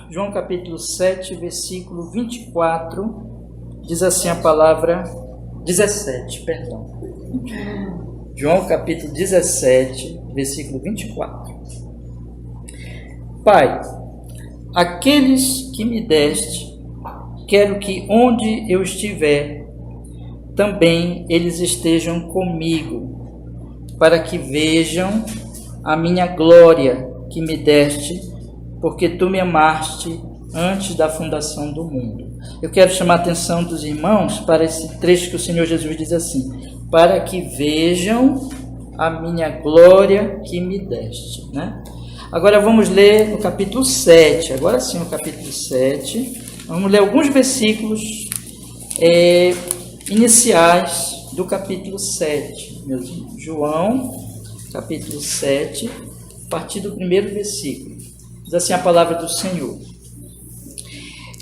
João capítulo 7, versículo 24, diz assim a palavra, 17, perdão. João capítulo 17, versículo 24. Pai, aqueles que me deste, quero que onde eu estiver, também eles estejam comigo, para que vejam a minha glória que me deste, porque tu me amaste antes da fundação do mundo. Eu quero chamar a atenção dos irmãos para esse trecho que o Senhor Jesus diz assim: para que vejam a minha glória que me deste, né? Agora vamos ler no capítulo 7, agora sim o capítulo 7, vamos ler alguns versículos iniciais do capítulo 7, meus irmãos. João, capítulo 7, a partir do primeiro versículo. Diz assim a palavra do Senhor.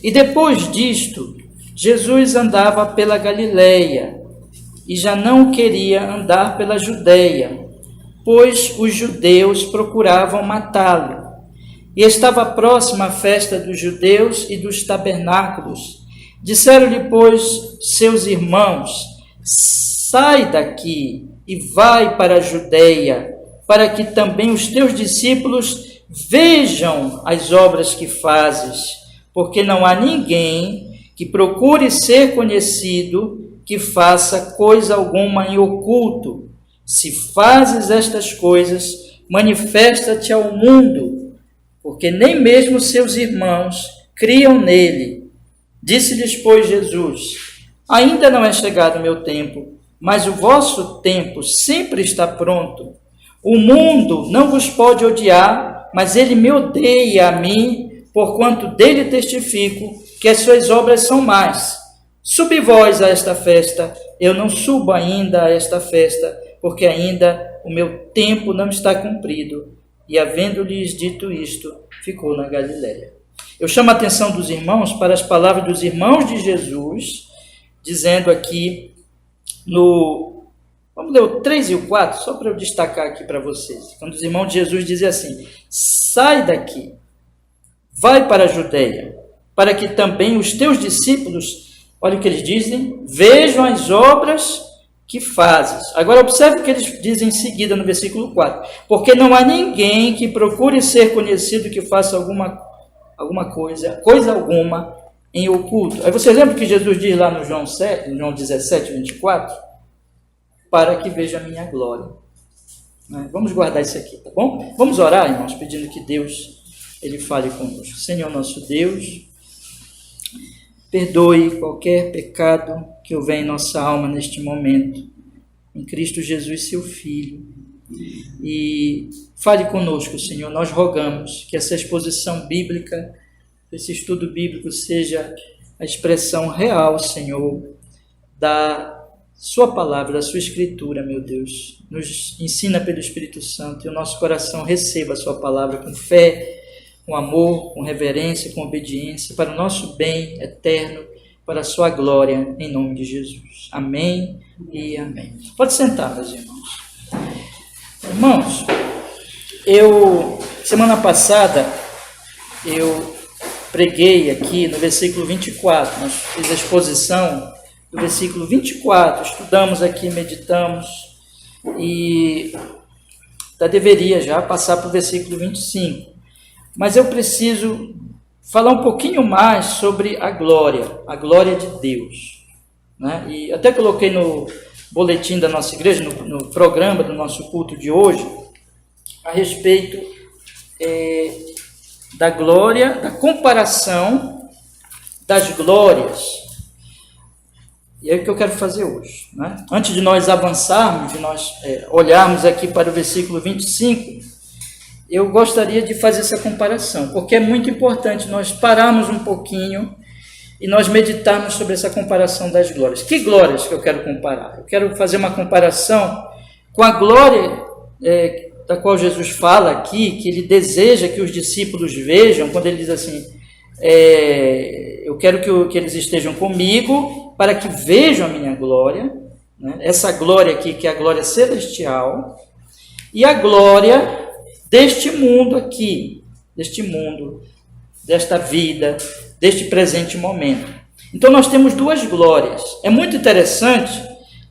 E depois disto, Jesus andava pela Galileia, e já não queria andar pela Judeia, pois os judeus procuravam matá-lo. E estava próxima a festa dos judeus e dos tabernáculos. Disseram-lhe, pois, seus irmãos: sai daqui e vai para a Judeia, para que também os teus discípulos vejam as obras que fazes, porque não há ninguém que procure ser conhecido que faça coisa alguma em oculto. Se fazes estas coisas, manifesta-te ao mundo, porque nem mesmo seus irmãos criam nele. Disse-lhes, pois, Jesus: ainda não é chegado o meu tempo, mas o vosso tempo sempre está pronto. O mundo não vos pode odiar, mas ele me odeia a mim, porquanto dele testifico que as suas obras são más. Subi vós a esta festa, eu não subo ainda a esta festa, porque ainda o meu tempo não está cumprido. E havendo-lhes dito isto, ficou na Galileia. Eu chamo a atenção dos irmãos para as palavras dos irmãos de Jesus, dizendo aqui vamos ler o 3 e o 4, só para eu destacar aqui para vocês. Quando os irmãos de Jesus dizem assim: sai daqui, vai para a Judeia, para que também os teus discípulos, olha o que eles dizem, vejam as obras que fazes. Agora observe o que eles dizem em seguida no versículo 4. Porque não há ninguém que procure ser conhecido que faça alguma coisa alguma em oculto. Aí vocês lembram que Jesus diz lá no João 17, 24? Para que veja a minha glória. Vamos guardar isso aqui, tá bom? Vamos orar, irmãos, pedindo que Deus ele fale conosco. Senhor nosso Deus, perdoe qualquer pecado que houver em nossa alma neste momento, em Cristo Jesus, seu Filho. E fale conosco, Senhor. Nós rogamos que essa exposição bíblica, esse estudo bíblico seja a expressão real, Senhor, da sua palavra, da sua escritura, meu Deus. Nos ensina pelo Espírito Santo e o nosso coração receba a sua palavra com fé, com amor, com reverência, com obediência, para o nosso bem eterno, para a sua glória, em nome de Jesus. Amém e amém. Pode sentar, meus irmãos. Irmãos, semana passada, eu preguei aqui no versículo 24, nós fizemos a exposição do versículo 24, estudamos aqui, meditamos, e deveria já passar para o versículo 25. Mas eu preciso falar um pouquinho mais sobre a glória de Deus, né? E até coloquei no boletim da nossa igreja, no programa do nosso culto de hoje, a respeito da glória, da comparação das glórias. E é o que eu quero fazer hoje, né? Antes de nós avançarmos, de nós olharmos aqui para o versículo 25, eu gostaria de fazer essa comparação, porque é muito importante nós pararmos um pouquinho e nós meditarmos sobre essa comparação das glórias. Que glórias que eu quero comparar? Eu quero fazer uma comparação com a glória da qual Jesus fala aqui, que ele deseja que os discípulos vejam, quando ele diz assim, eu quero que eles estejam comigo, para que vejam a minha glória, né? Essa glória aqui, que é a glória celestial, e a glória deste mundo aqui, deste mundo desta vida, deste presente momento. Então nós temos duas glórias. É muito interessante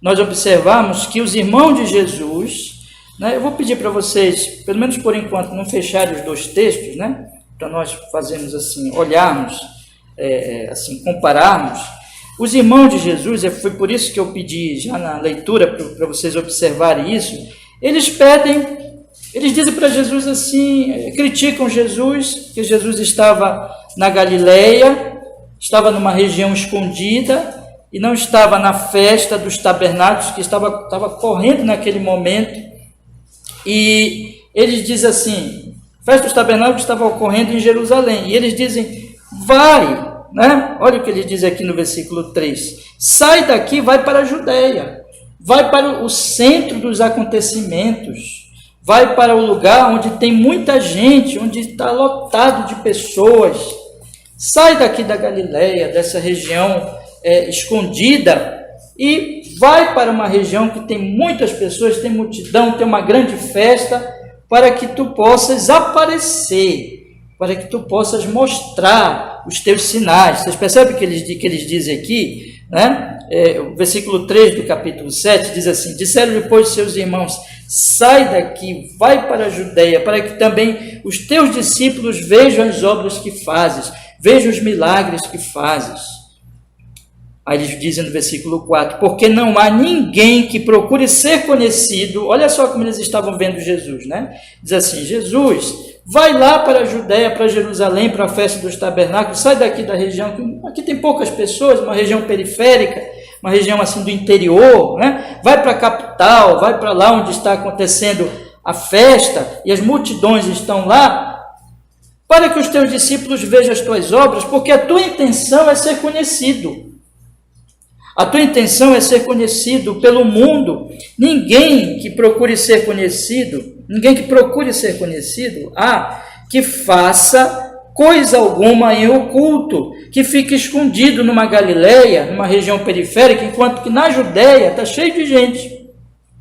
nós observarmos que os irmãos de Jesus, né, eu vou pedir para vocês, pelo menos por enquanto, não fecharem os dois textos, né, para nós fazermos assim, olharmos, assim, compararmos. Os irmãos de Jesus, foi por isso que eu pedi já na leitura para vocês observarem isso. Eles dizem para Jesus assim, criticam Jesus, que Jesus estava na Galileia, estava numa região escondida e não estava na festa dos tabernáculos, que estava correndo naquele momento. E eles dizem assim, a festa dos tabernáculos estava ocorrendo em Jerusalém, e eles dizem, vai, né? Olha o que ele diz aqui no versículo 3, sai daqui, vai para a Judeia, vai para o centro dos acontecimentos, vai para o lugar onde tem muita gente, onde está lotado de pessoas, sai daqui da Galileia, dessa região escondida, e vai para uma região que tem muitas pessoas, tem multidão, tem uma grande festa, para que tu possas aparecer, para que tu possas mostrar os teus sinais. Vocês percebem que eles dizem aqui, né? O versículo 3 do capítulo 7 diz assim, disseram depois seus irmãos, sai daqui, vai para a Judeia, para que também os teus discípulos vejam as obras que fazes, vejam os milagres que fazes. Aí eles dizem no versículo 4, porque não há ninguém que procure ser conhecido. Olha só como eles estavam vendo Jesus, né? Diz assim, Jesus, vai lá para a Judeia, para Jerusalém, para a festa dos tabernáculos, sai daqui da região, aqui tem poucas pessoas, uma região periférica, uma região assim do interior, né? Vai para a capital, vai para lá onde está acontecendo a festa, e as multidões estão lá, para que os teus discípulos vejam as tuas obras, porque a tua intenção é ser conhecido. A tua intenção é ser conhecido pelo mundo. Ninguém que procure ser conhecido, que faça coisa alguma em oculto, que fique escondido numa Galileia, numa região periférica, enquanto que na Judeia está cheio de gente.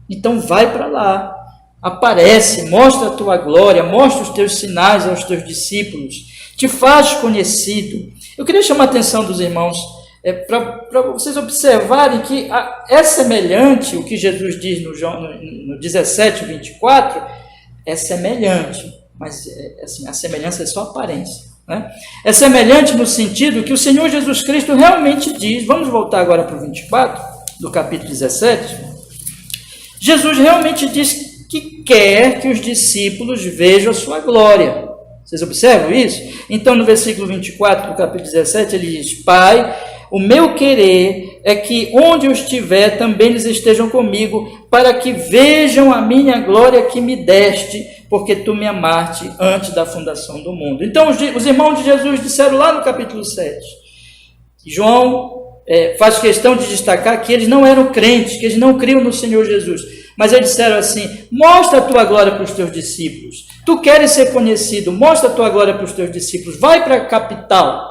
Então vai para lá, aparece, mostra a tua glória, mostra os teus sinais aos teus discípulos, te faz conhecido. Eu queria chamar a atenção dos irmãos para vocês observarem que é semelhante o que Jesus diz no 17, 24, é semelhante, mas assim, a semelhança é só aparência, né? É semelhante no sentido que o Senhor Jesus Cristo realmente diz, vamos voltar agora para o 24, do capítulo 17, Jesus realmente diz que quer que os discípulos vejam a sua glória. Vocês observam isso? Então no versículo 24 do capítulo 17 ele diz, Pai, o meu querer é que onde eu estiver também eles estejam comigo, para que vejam a minha glória que me deste, porque tu me amaste antes da fundação do mundo. Então os irmãos de Jesus disseram lá no capítulo 7, João faz questão de destacar que eles não eram crentes, que eles não criam no Senhor Jesus, mas eles disseram assim, mostra a tua glória para os teus discípulos, tu queres ser conhecido, mostra a tua glória para os teus discípulos, vai para a capital.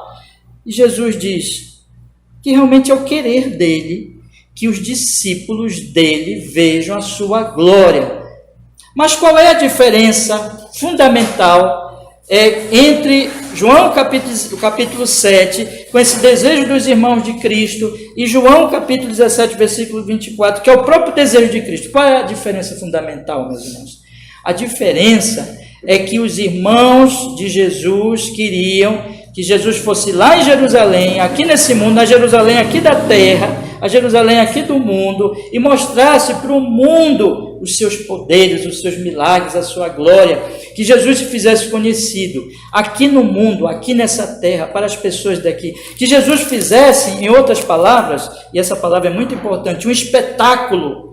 E Jesus diz que realmente é o querer dele, que os discípulos dele vejam a sua glória. Mas qual é a diferença fundamental entre João capítulo 7, com esse desejo dos irmãos de Cristo, e João capítulo 17, versículo 24, que é o próprio desejo de Cristo? Qual é a diferença fundamental, meus irmãos? A diferença é que os irmãos de Jesus queriam que Jesus fosse lá em Jerusalém, aqui nesse mundo, a Jerusalém aqui da terra, a Jerusalém aqui do mundo, e mostrasse para o mundo os seus poderes, os seus milagres, a sua glória, que Jesus se fizesse conhecido aqui no mundo, aqui nessa terra, para as pessoas daqui, que Jesus fizesse, em outras palavras, e essa palavra é muito importante, um espetáculo,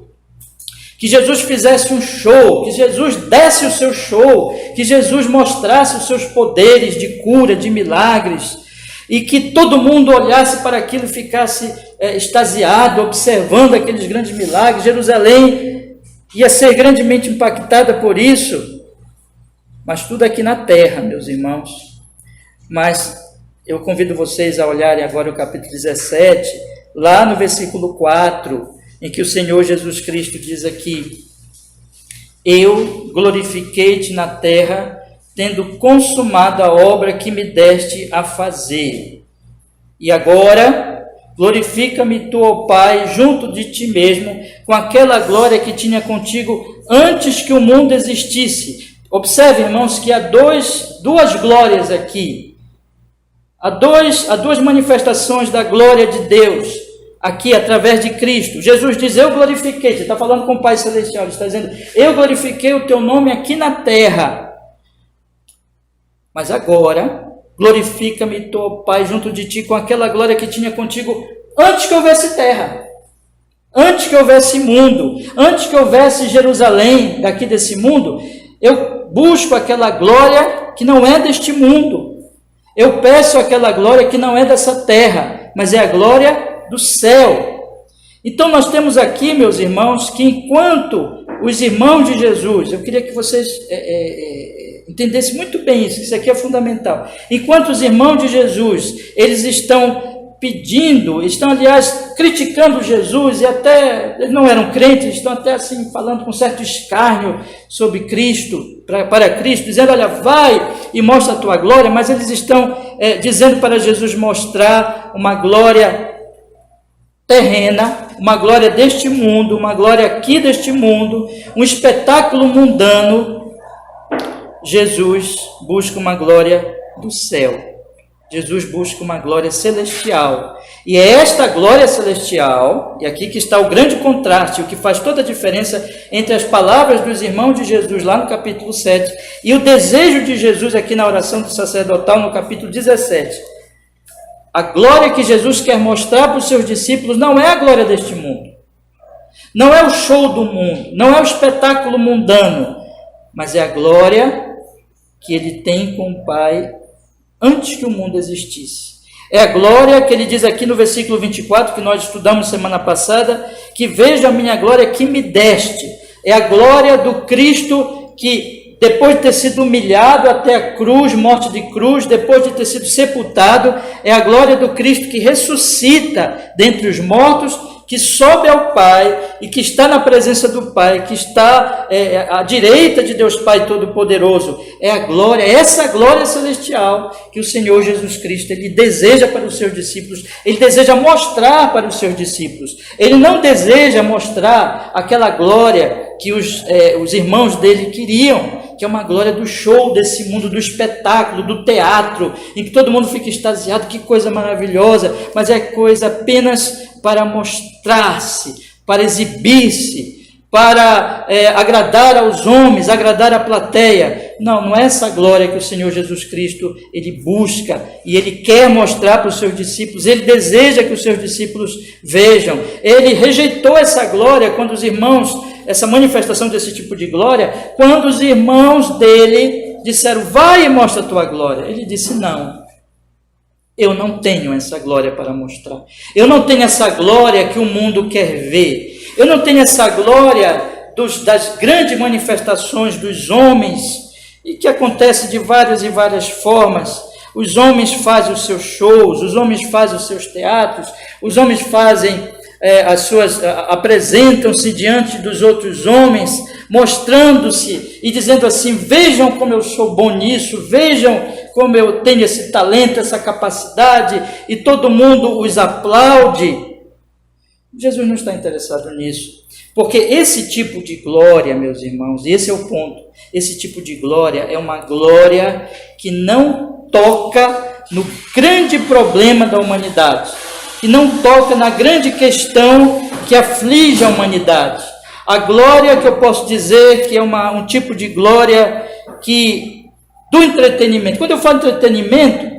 que Jesus fizesse um show, que Jesus desse o seu show, que Jesus mostrasse os seus poderes de cura, de milagres, e que todo mundo olhasse para aquilo e ficasse extasiado, observando aqueles grandes milagres. Jerusalém ia ser grandemente impactada por isso, mas tudo aqui na terra, meus irmãos. Mas eu convido vocês a olharem agora o capítulo 17, lá no versículo 4, em que o Senhor Jesus Cristo diz aqui, eu glorifiquei-te na terra, tendo consumado a obra que me deste a fazer. E agora, glorifica-me tu, ó Pai, junto de ti mesmo, com aquela glória que tinha contigo antes que o mundo existisse. Observe, irmãos, que há duas glórias aqui. Há duas manifestações da glória de Deus aqui através de Cristo. Jesus diz, eu glorifiquei, ele está falando com o Pai Celestial, ele está dizendo, eu glorifiquei o teu nome aqui na terra. Mas agora, glorifica-me tu, Pai, junto de ti, com aquela glória que tinha contigo antes que houvesse terra, antes que houvesse mundo, antes que houvesse Jerusalém daqui desse mundo. Eu busco aquela glória que não é deste mundo. Eu peço aquela glória que não é dessa terra, mas é a glória do céu. Então nós temos aqui, meus irmãos, que enquanto os irmãos de Jesus, eu queria que vocês entendessem muito bem isso aqui é fundamental. Enquanto os irmãos de Jesus, eles estão pedindo, estão aliás criticando Jesus, e até, eles não eram crentes, estão até assim falando com certo escárnio sobre Cristo, para Cristo, dizendo, olha, vai e mostra a tua glória, mas eles estão dizendo para Jesus mostrar uma glória terrena, uma glória deste mundo, uma glória aqui deste mundo, um espetáculo mundano. Jesus busca uma glória do céu. Jesus busca uma glória celestial. E é esta glória celestial, e aqui que está o grande contraste, o que faz toda a diferença entre as palavras dos irmãos de Jesus lá no capítulo 7 e o desejo de Jesus aqui na oração do sacerdotal no capítulo 17. A glória que Jesus quer mostrar para os seus discípulos não é a glória deste mundo, não é o show do mundo, não é o espetáculo mundano, mas é a glória que ele tem com o Pai antes que o mundo existisse. É a glória que ele diz aqui no versículo 24, que nós estudamos semana passada, que veja a minha glória que me deste. É a glória do Cristo que, depois de ter sido humilhado até a cruz, morte de cruz, depois de ter sido sepultado, é a glória do Cristo que ressuscita dentre os mortos, que sobe ao Pai e que está na presença do Pai, que está à direita de Deus Pai Todo-Poderoso. É a glória, essa glória celestial que o Senhor Jesus Cristo, ele deseja para os seus discípulos, ele deseja mostrar para os seus discípulos. Ele não deseja mostrar aquela glória que os irmãos dele queriam, que é uma glória do show desse mundo, do espetáculo, do teatro, em que todo mundo fica extasiado, que coisa maravilhosa, mas é coisa apenas para mostrar-se, para exibir-se, para agradar aos homens, agradar a plateia. Não é essa glória que o Senhor Jesus Cristo, ele busca e ele quer mostrar para os seus discípulos, ele deseja que os seus discípulos vejam. Ele rejeitou essa glória quando os irmãos, essa manifestação desse tipo de glória, quando os irmãos dele disseram, vai e mostra a tua glória. Ele disse, não. Eu não tenho essa glória para mostrar. Eu não tenho essa glória que o mundo quer ver. Eu não tenho essa glória das grandes manifestações dos homens, e que acontece de várias e várias formas. Os homens fazem os seus shows, os homens fazem os seus teatros, os homens fazem apresentam-se diante dos outros homens, mostrando-se e dizendo assim, vejam como eu sou bom nisso, vejam como eu tenho esse talento, essa capacidade, e todo mundo os aplaude. Jesus não está interessado nisso, porque esse tipo de glória, meus irmãos, e esse é o ponto, esse tipo de glória é uma glória que não toca no grande problema da humanidade, que não toca na grande questão que aflige a humanidade. A glória que eu posso dizer que é um tipo de glória do entretenimento. Quando eu falo entretenimento,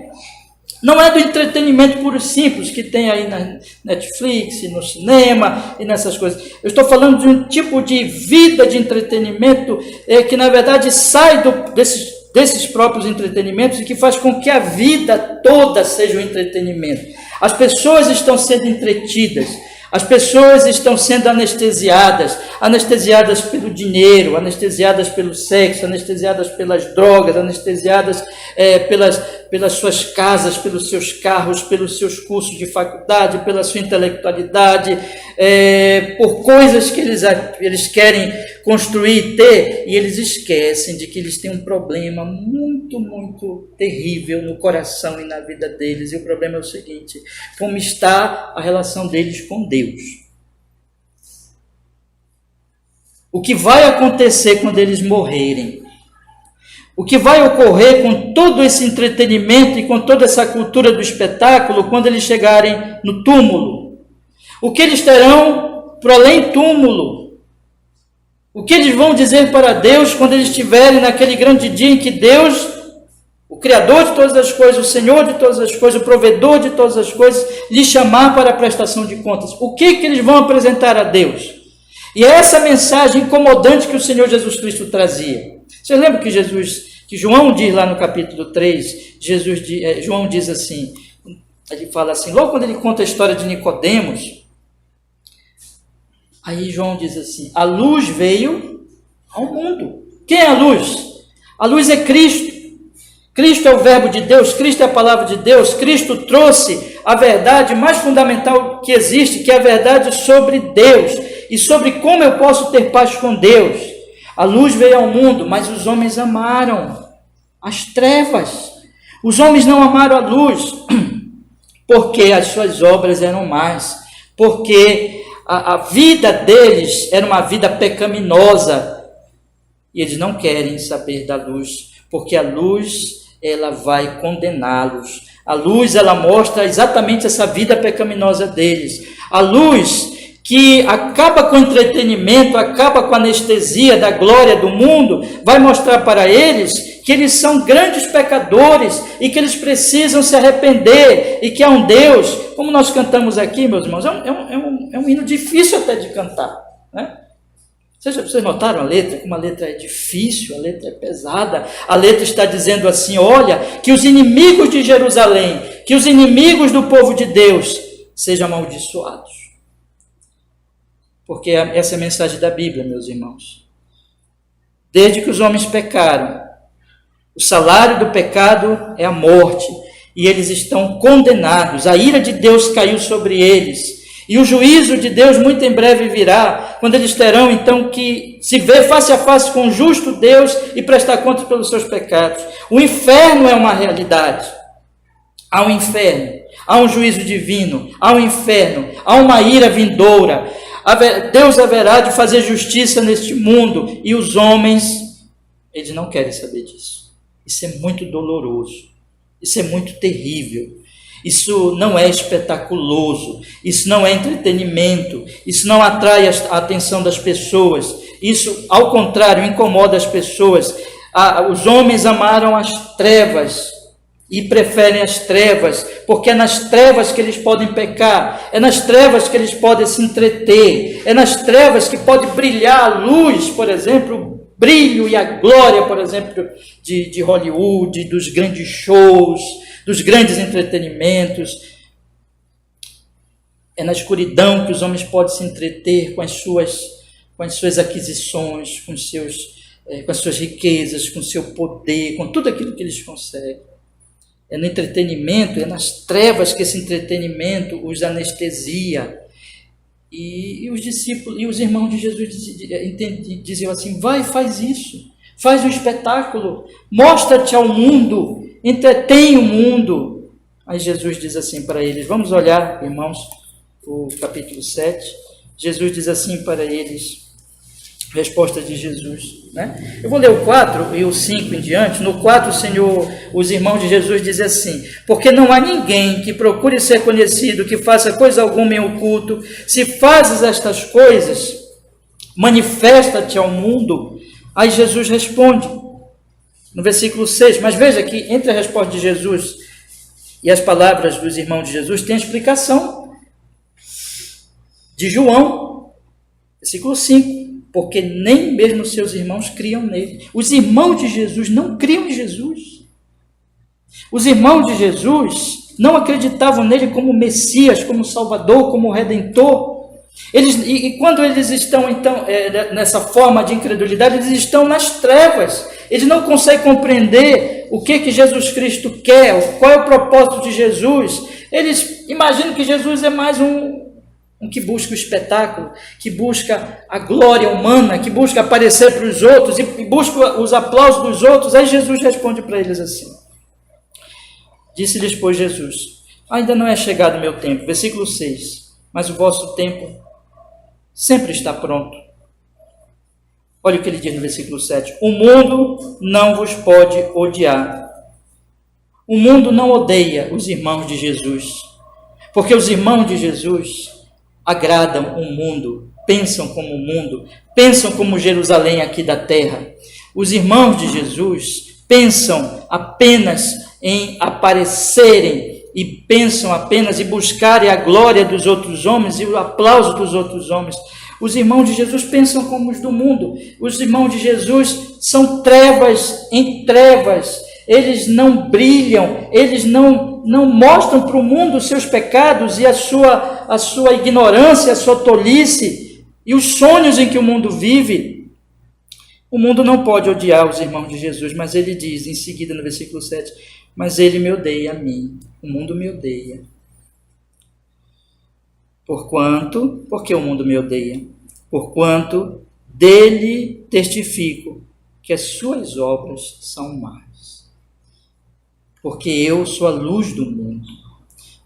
não é do entretenimento puro e simples que tem aí na Netflix, no cinema e nessas coisas. Eu estou falando de um tipo de vida de entretenimento que na verdade sai desses próprios entretenimentos e que faz com que a vida toda seja um entretenimento. As pessoas estão sendo entretidas, as pessoas estão sendo anestesiadas pelo dinheiro, anestesiadas pelo sexo, anestesiadas pelas drogas, anestesiadas pelas suas casas, pelos seus carros, pelos seus cursos de faculdade, pela sua intelectualidade, por coisas que eles querem construir e ter, e eles esquecem de que eles têm um problema muito, muito terrível no coração e na vida deles. E o problema é o seguinte: como está a relação deles com Deus? O que vai acontecer quando eles morrerem? O que vai ocorrer com todo esse entretenimento e com toda essa cultura do espetáculo quando eles chegarem no túmulo? O que eles terão para além túmulo? O que eles vão dizer para Deus quando eles estiverem naquele grande dia em que Deus, o Criador de todas as coisas, o Senhor de todas as coisas, o Provedor de todas as coisas, lhes chamar para a prestação de contas? O que eles vão apresentar a Deus? E é essa mensagem incomodante que o Senhor Jesus Cristo trazia. Você lembra que João diz lá no capítulo 3, João diz assim, ele fala assim, logo quando ele conta a história de Nicodemos, aí João diz assim: a luz veio ao mundo. Quem é a luz? A luz é Cristo. Cristo é o verbo de Deus, Cristo é a palavra de Deus. Cristo trouxe a verdade mais fundamental que existe, que é a verdade sobre Deus e sobre como eu posso ter paz com Deus. A luz veio ao mundo, mas os homens amaram as trevas. Os homens não amaram a luz, porque as suas obras eram más, porque a vida deles era uma vida pecaminosa, e eles não querem saber da luz, porque a luz, ela vai condená-los. A luz, ela mostra exatamente essa vida pecaminosa deles. A luz que acaba com o entretenimento, acaba com a anestesia da glória do mundo, vai mostrar para eles que eles são grandes pecadores e que eles precisam se arrepender e que há um Deus, como nós cantamos aqui, meus irmãos, é um hino difícil até de cantar, né? Vocês notaram a letra? Como a letra é difícil, a letra é pesada. A letra está dizendo assim: olha, que os inimigos de Jerusalém, que os inimigos do povo de Deus sejam amaldiçoados. Porque essa é a mensagem da Bíblia, meus irmãos. Desde que os homens pecaram, o salário do pecado é a morte, e eles estão condenados. A ira de Deus caiu sobre eles. E o juízo de Deus muito em breve virá, quando eles terão então que se ver face a face com o justo Deus e prestar contas pelos seus pecados. O inferno é uma realidade. Há um inferno, há um juízo divino, há um inferno, há uma ira vindoura. Deus haverá de fazer justiça neste mundo, e os homens, eles não querem saber disso. Isso é muito doloroso, isso é muito terrível. Isso não é espetaculoso, isso não é entretenimento, isso não atrai a atenção das pessoas, isso, ao contrário, incomoda as pessoas. Os homens amaram as trevas e preferem as trevas, porque é nas trevas que eles podem pecar, é nas trevas que eles podem se entreter, é nas trevas que pode brilhar a luz, por exemplo, o brilho e a glória, por exemplo, de Hollywood, dos grandes shows, dos grandes entretenimentos. É na escuridão que os homens podem se entreter com as suas aquisições, com as suas riquezas, com o seu poder, com tudo aquilo que eles conseguem. É no entretenimento, é nas trevas que esse entretenimento os anestesia. E os discípulos e os irmãos de Jesus diziam assim: vai, faz isso, faz um espetáculo, mostra-te ao mundo, entretém o mundo. Aí Jesus diz assim para eles, vamos olhar, irmãos, o capítulo 7, Jesus diz assim para eles, resposta de Jesus, né? Eu vou ler o 4 e o 5 em diante. No 4, os irmãos de Jesus dizem assim: porque não há ninguém que procure ser conhecido, que faça coisa alguma em oculto. Se fazes estas coisas, manifesta-te ao mundo. Aí Jesus responde, no versículo 6, mas veja que entre a resposta de Jesus e as palavras dos irmãos de Jesus, tem a explicação de João, versículo 5. Porque nem mesmo seus irmãos criam nele. Os irmãos de Jesus não criam em Jesus. Os irmãos de Jesus não acreditavam nele como Messias, como Salvador, como Redentor. E quando eles estão, então, nessa forma de incredulidade, eles estão nas trevas. Eles não conseguem compreender o que Jesus Cristo quer, qual é o propósito de Jesus, eles imaginam que Jesus é mais um que busca o espetáculo, que busca a glória humana, que busca aparecer para os outros e busca os aplausos dos outros. Aí Jesus responde para eles assim: disse-lhes, pois, Jesus: ainda não é chegado o meu tempo. Versículo 6. Mas o vosso tempo sempre está pronto. Olha o que ele diz no versículo 7. O mundo não vos pode odiar. O mundo não odeia os irmãos de Jesus, porque os irmãos de Jesus agradam o mundo, pensam como o mundo, pensam como Jerusalém aqui da terra. Os irmãos de Jesus pensam apenas em aparecerem e pensam apenas em buscarem a glória dos outros homens e o aplauso dos outros homens. Os irmãos de Jesus pensam como os do mundo. Os irmãos de Jesus são trevas em trevas. Eles não brilham, eles não mostram para o mundo os seus pecados e a sua ignorância, a sua tolice e os sonhos em que o mundo vive. O mundo não pode odiar os irmãos de Jesus, mas ele diz em seguida no versículo 7, mas ele me odeia a mim, o mundo me odeia. Porque o mundo me odeia? Porquanto dele testifico que as suas obras são más. Porque eu sou a luz do mundo.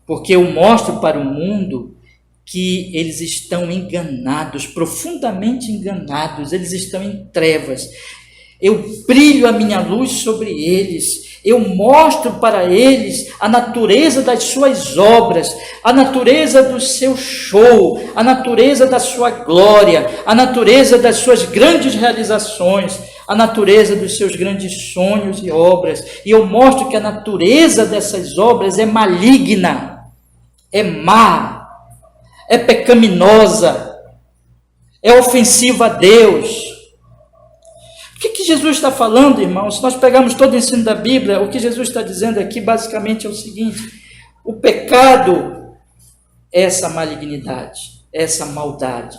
Porque eu mostro para o mundo que eles estão enganados, profundamente enganados, eles estão em trevas. Eu brilho a minha luz sobre eles, eu mostro para eles a natureza das suas obras, a natureza do seu show, a natureza da sua glória, a natureza das suas grandes realizações, a natureza dos seus grandes sonhos e obras. E eu mostro que a natureza dessas obras é maligna, é má, é pecaminosa, é ofensiva a Deus. O que Jesus está falando, irmãos? Se nós pegarmos todo o ensino da Bíblia, o que Jesus está dizendo aqui basicamente é o seguinte: o pecado é essa malignidade, é essa maldade.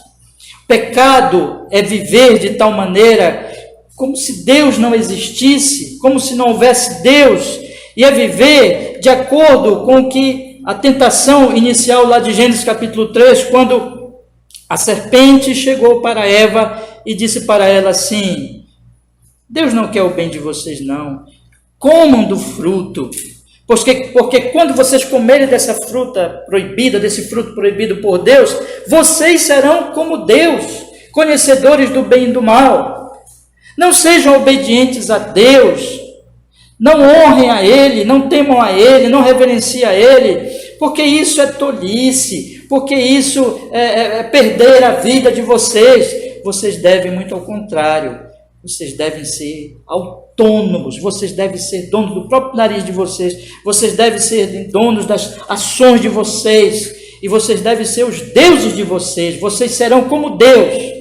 O pecado é viver de tal maneira como se Deus não existisse, como se não houvesse Deus, e é viver de acordo com o que a tentação inicial lá de Gênesis capítulo 3, quando a serpente chegou para Eva e disse para ela assim: Deus não quer o bem de vocês, não. Comam do fruto, porque quando vocês comerem dessa fruta proibida, desse fruto proibido por Deus, vocês serão como Deus, conhecedores do bem e do mal. Não sejam obedientes a Deus, não honrem a Ele, não temam a Ele, não reverenciem a Ele, porque isso é tolice, porque isso é perder a vida de vocês. Vocês devem, muito ao contrário, vocês devem ser autônomos, vocês devem ser donos do próprio nariz de vocês, vocês devem ser donos das ações de vocês, e vocês devem ser os deuses de vocês serão como Deus.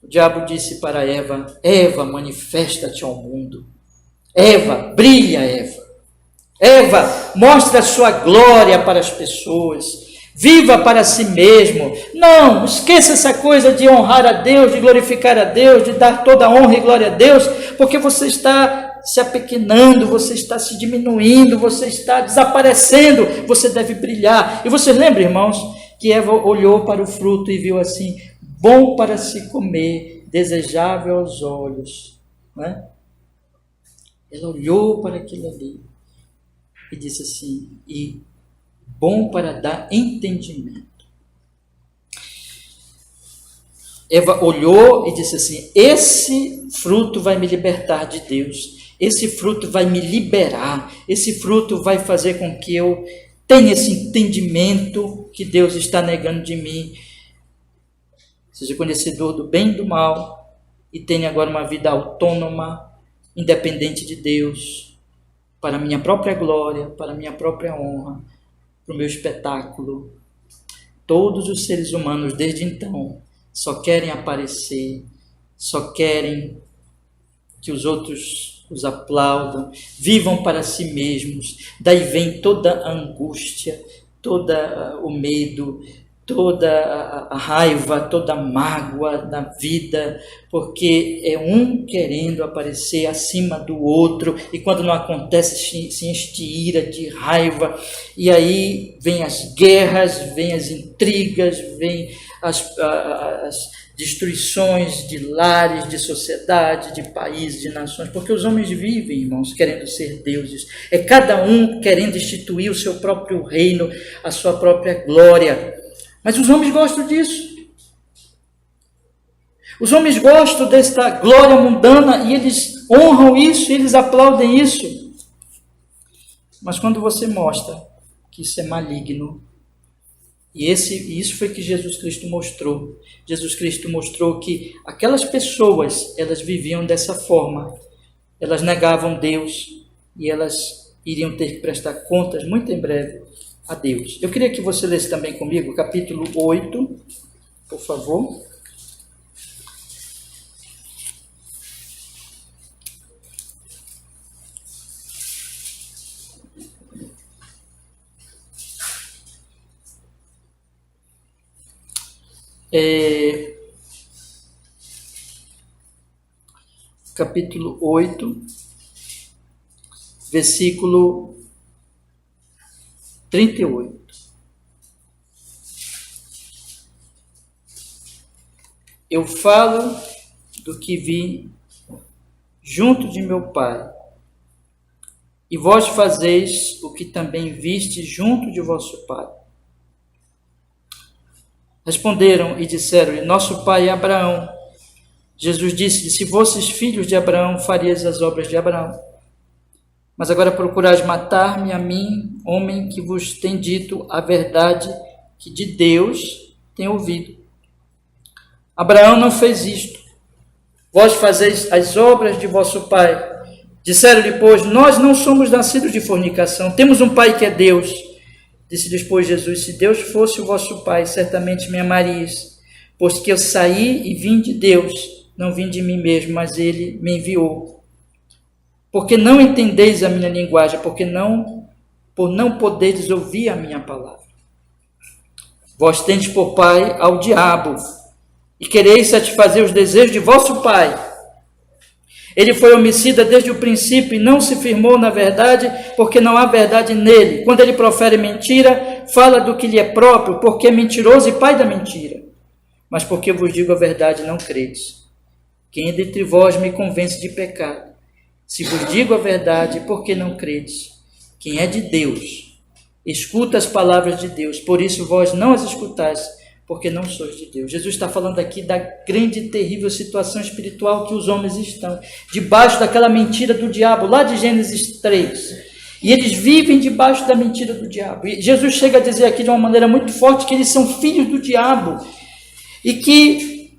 O diabo disse para Eva: Eva, manifesta-te ao mundo. Eva, brilha, Eva. Eva, mostra a sua glória para as pessoas. Viva para si mesmo. Não, esqueça essa coisa de honrar a Deus, de glorificar a Deus, de dar toda a honra e glória a Deus, porque você está se apequenando, você está se diminuindo, você está desaparecendo. Você deve brilhar. E você lembra, irmãos, que Eva olhou para o fruto e viu assim: bom para se comer, desejável aos olhos, não é? Ela olhou para aquilo ali e disse assim: e bom para dar entendimento. Eva olhou e disse assim: esse fruto vai me libertar de Deus, esse fruto vai me liberar, esse fruto vai fazer com que eu tenha esse entendimento que Deus está negando de mim, seja conhecedor do bem e do mal, e tenha agora uma vida autônoma, independente de Deus, para a minha própria glória, para a minha própria honra, para o meu espetáculo. Todos os seres humanos, desde então, só querem aparecer, só querem que os outros os aplaudam, vivam para si mesmos. Daí vem toda a angústia, todo o medo, toda a raiva, toda a mágoa da vida, porque é um querendo aparecer acima do outro, e quando não acontece se enche de ira, de raiva, e aí vem as guerras, vem as intrigas, vem as destruições de lares, de sociedade, de países, de nações, porque os homens vivem, irmãos, querendo ser deuses, é cada um querendo instituir o seu próprio reino, a sua própria glória. Mas os homens gostam disso. Os homens gostam desta glória mundana e eles honram isso, eles aplaudem isso. Mas quando você mostra que isso é maligno, e isso foi que Jesus Cristo mostrou. Jesus Cristo mostrou que aquelas pessoas, elas viviam dessa forma. Elas negavam Deus e elas iriam ter que prestar contas muito em breve a Deus. Eu queria que você lesse também comigo o capítulo 8, por favor. Capítulo 8, versículo 38. Eu falo do que vi junto de meu Pai, e vós fazeis o que também viste junto de vosso Pai. Responderam e disseram-lhe: nosso pai é Abraão. Jesus disse-lhe: se fosses filhos de Abraão, farias as obras de Abraão. Mas agora procurais matar-me a mim, homem que vos tem dito a verdade que de Deus tem ouvido. Abraão não fez isto. Vós fazeis as obras de vosso pai. Disseram-lhe, pois, nós não somos nascidos de fornicação, temos um pai que é Deus. Disse-lhes, pois, Jesus: se Deus fosse o vosso pai, certamente me amarias, pois que eu saí e vim de Deus, não vim de mim mesmo, mas ele me enviou. Porque não entendeis a minha linguagem, por não poderes ouvir a minha palavra. Vós tendes por pai ao diabo, e quereis satisfazer os desejos de vosso pai. Ele foi homicida desde o princípio e não se firmou na verdade, porque não há verdade nele. Quando ele profere mentira, fala do que lhe é próprio, porque é mentiroso e pai da mentira. Mas porque vos digo a verdade, não credes. Quem dentre vós me convence de pecado? Se vos digo a verdade, por que não credes? Quem é de Deus, escuta as palavras de Deus, por isso vós não as escutais, porque não sois de Deus. Jesus está falando aqui da grande e terrível situação espiritual que os homens estão, debaixo daquela mentira do diabo, lá de Gênesis 3. E eles vivem debaixo da mentira do diabo. E Jesus chega a dizer aqui de uma maneira muito forte que eles são filhos do diabo e que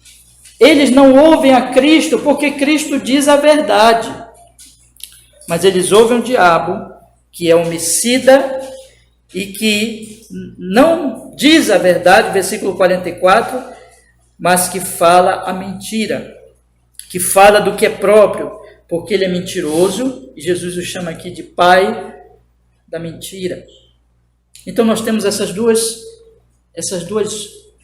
eles não ouvem a Cristo porque Cristo diz a verdade. Mas eles ouvem o diabo, que é homicida e que não diz a verdade, versículo 44, mas que fala a mentira, que fala do que é próprio, porque ele é mentiroso, e Jesus o chama aqui de pai da mentira. Então nós temos essas duas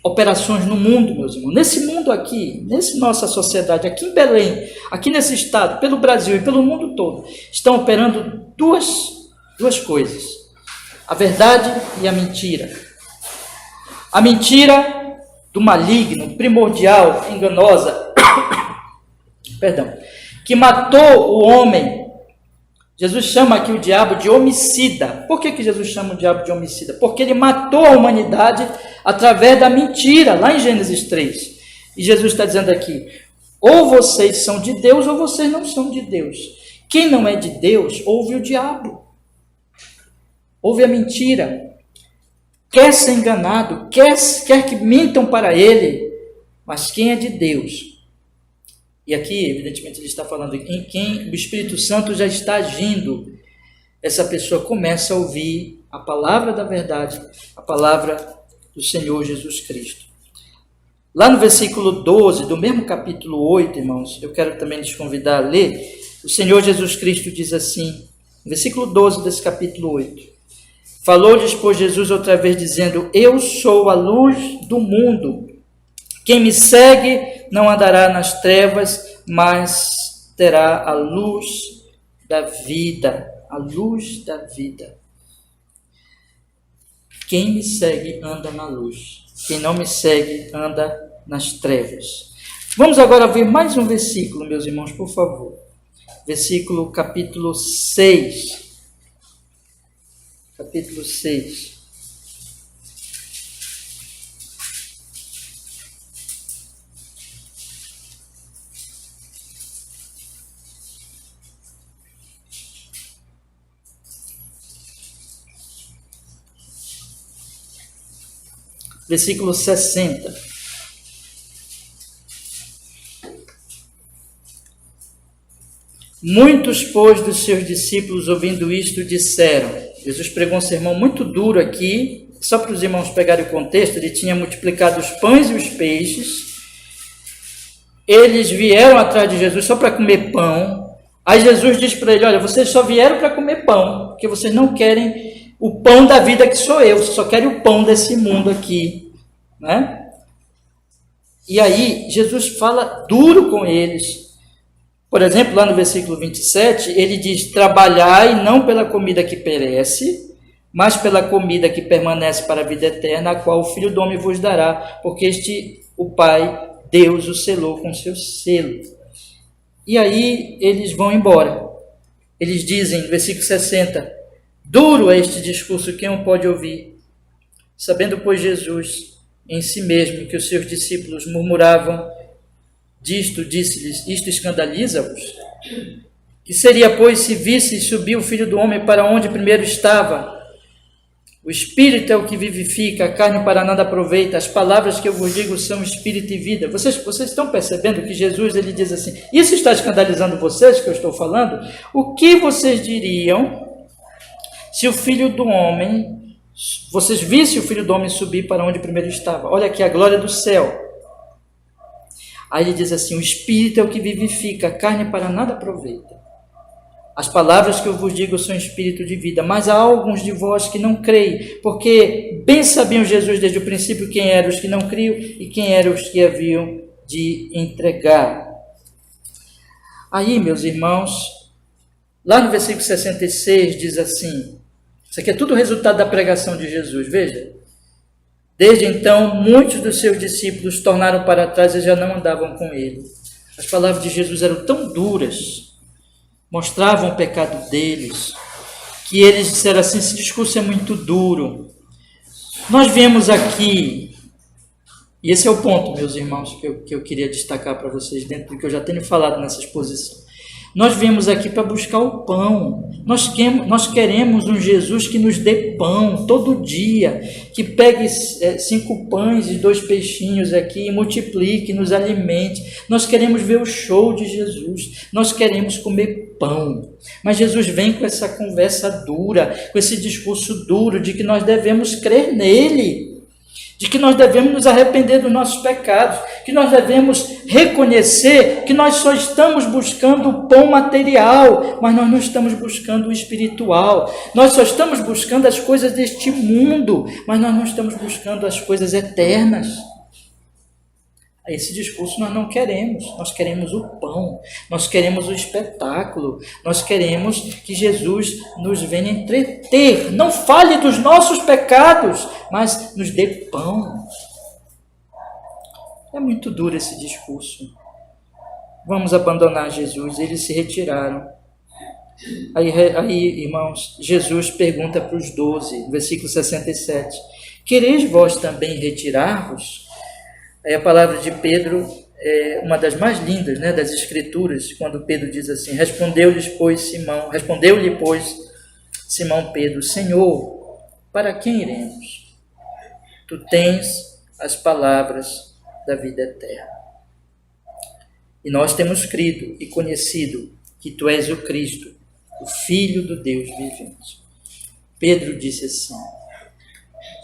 operações no mundo, meus irmãos. Nesse mundo aqui, nessa nossa sociedade, aqui em Belém, aqui nesse estado, pelo Brasil e pelo mundo todo, estão operando duas coisas: a verdade e a mentira. A mentira do maligno, primordial, enganosa, que matou o homem. Jesus chama aqui o diabo de homicida. Por que Jesus chama o diabo de homicida? Porque ele matou a humanidade através da mentira, lá em Gênesis 3. E Jesus está dizendo aqui, ou vocês são de Deus, ou vocês não são de Deus. Quem não é de Deus, ouve o diabo. Ouve a mentira. Quer ser enganado, quer que mintam para ele, mas quem é de Deus? E aqui, evidentemente, ele está falando em quem o Espírito Santo já está agindo. Essa pessoa começa a ouvir a palavra da verdade, a palavra do Senhor Jesus Cristo. Lá no versículo 12, do mesmo capítulo 8, irmãos, eu quero também lhes convidar a ler, o Senhor Jesus Cristo diz assim, no versículo 12 desse capítulo 8, Falou-lhes, pois, Jesus outra vez, dizendo: eu sou a luz do mundo. Quem me segue não andará nas trevas, mas terá a luz da vida. A luz da vida. Quem me segue anda na luz. Quem não me segue anda nas trevas. Vamos agora ver mais um versículo, meus irmãos, por favor. Versículo capítulo 6. Capítulo 6. Versículo 60. Muitos, pois, dos seus discípulos, ouvindo isto, disseram... Jesus pregou um sermão muito duro aqui, só para os irmãos pegarem o contexto. Ele tinha multiplicado os pães e os peixes. Eles vieram atrás de Jesus só para comer pão. Aí Jesus diz para ele: olha, vocês só vieram para comer pão, porque vocês não querem o pão da vida que sou eu, vocês só querem o pão desse mundo aqui, né? E aí Jesus fala duro com eles. Por exemplo, lá no versículo 27, ele diz: trabalhai não pela comida que perece, mas pela comida que permanece para a vida eterna, a qual o Filho do Homem vos dará, porque o Pai, Deus, o selou com seu selo. E aí eles vão embora. Eles dizem, versículo 60, duro é este discurso, quem o pode ouvir? Sabendo, pois, Jesus em si mesmo que os seus discípulos murmuravam disto, disse-lhes: isto escandaliza-vos? Que seria, pois, se visse subir o Filho do Homem para onde primeiro estava? O Espírito é o que vivifica, a carne para nada aproveita. As palavras que eu vos digo são Espírito e vida. Vocês estão percebendo que Jesus, ele diz assim: isso está escandalizando vocês que eu estou falando? O que vocês diriam se o Filho do Homem, vocês vissem o Filho do Homem subir para onde primeiro estava? Olha aqui a glória do céu. Aí ele diz assim: o Espírito é o que vivifica, a carne para nada aproveita. As palavras que eu vos digo são espírito de vida, mas há alguns de vós que não creem, porque bem sabiam Jesus desde o princípio quem eram os que não criam e quem eram os que haviam de entregar. Aí, meus irmãos, lá no versículo 66 diz assim, isso aqui é tudo resultado da pregação de Jesus, veja. Desde então, muitos dos seus discípulos tornaram para trás e já não andavam com ele. As palavras de Jesus eram tão duras, mostravam o pecado deles, que eles disseram assim: esse discurso é muito duro. Nós viemos aqui, e esse é o ponto, meus irmãos, que eu queria destacar para vocês, dentro do que eu já tenho falado nessa exposição. Nós viemos aqui para buscar o pão. Nós queremos um Jesus que nos dê pão todo dia, que pegue 5 pães e 2 peixinhos aqui e multiplique, nos alimente. Nós queremos ver o show de Jesus. Nós queremos comer pão. Mas Jesus vem com essa conversa dura, com esse discurso duro de que nós devemos crer nele, de que nós devemos nos arrepender dos nossos pecados, que nós devemos reconhecer que nós só estamos buscando o pão material, mas nós não estamos buscando o espiritual. Nós só estamos buscando as coisas deste mundo, mas nós não estamos buscando as coisas eternas. Esse discurso nós não queremos. Nós queremos o pão, nós queremos o espetáculo, nós queremos que Jesus nos venha entreter. Não fale dos nossos pecados, mas nos dê pão. É muito duro esse discurso. Vamos abandonar Jesus. Eles se retiraram. Aí, irmãos, Jesus pergunta para os 12, versículo 67, quereis vós também retirar-vos? Aí a palavra de Pedro é uma das mais lindas, né, das Escrituras, quando Pedro diz assim: respondeu-lhe, pois, Simão Pedro: Senhor, para quem iremos? Tu tens as palavras da vida eterna. E nós temos crido e conhecido que tu és o Cristo, o Filho do Deus vivente. Pedro disse assim: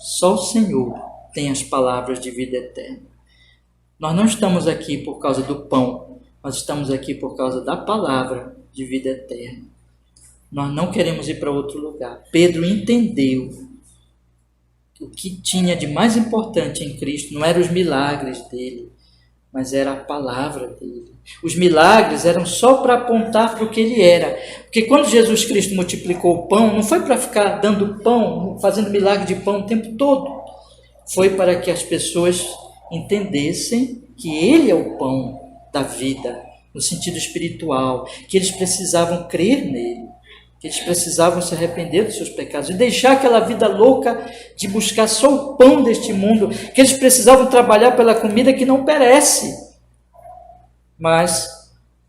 só o Senhor tem as palavras de vida eterna. Nós não estamos aqui por causa do pão, nós estamos aqui por causa da palavra de vida eterna. nós não queremos ir para outro lugar. Pedro entendeu que o que tinha de mais importante em Cristo não eram os milagres dele, mas era a palavra dele. Os milagres eram só para apontar para o que ele era. Porque quando Jesus Cristo multiplicou o pão, não foi para ficar dando pão, fazendo milagre de pão o tempo todo. Foi para que as pessoas entendessem que ele é o pão da vida, no sentido espiritual, que eles precisavam crer nele, que eles precisavam se arrepender dos seus pecados e deixar aquela vida louca de buscar só o pão deste mundo, que eles precisavam trabalhar pela comida que não perece, mas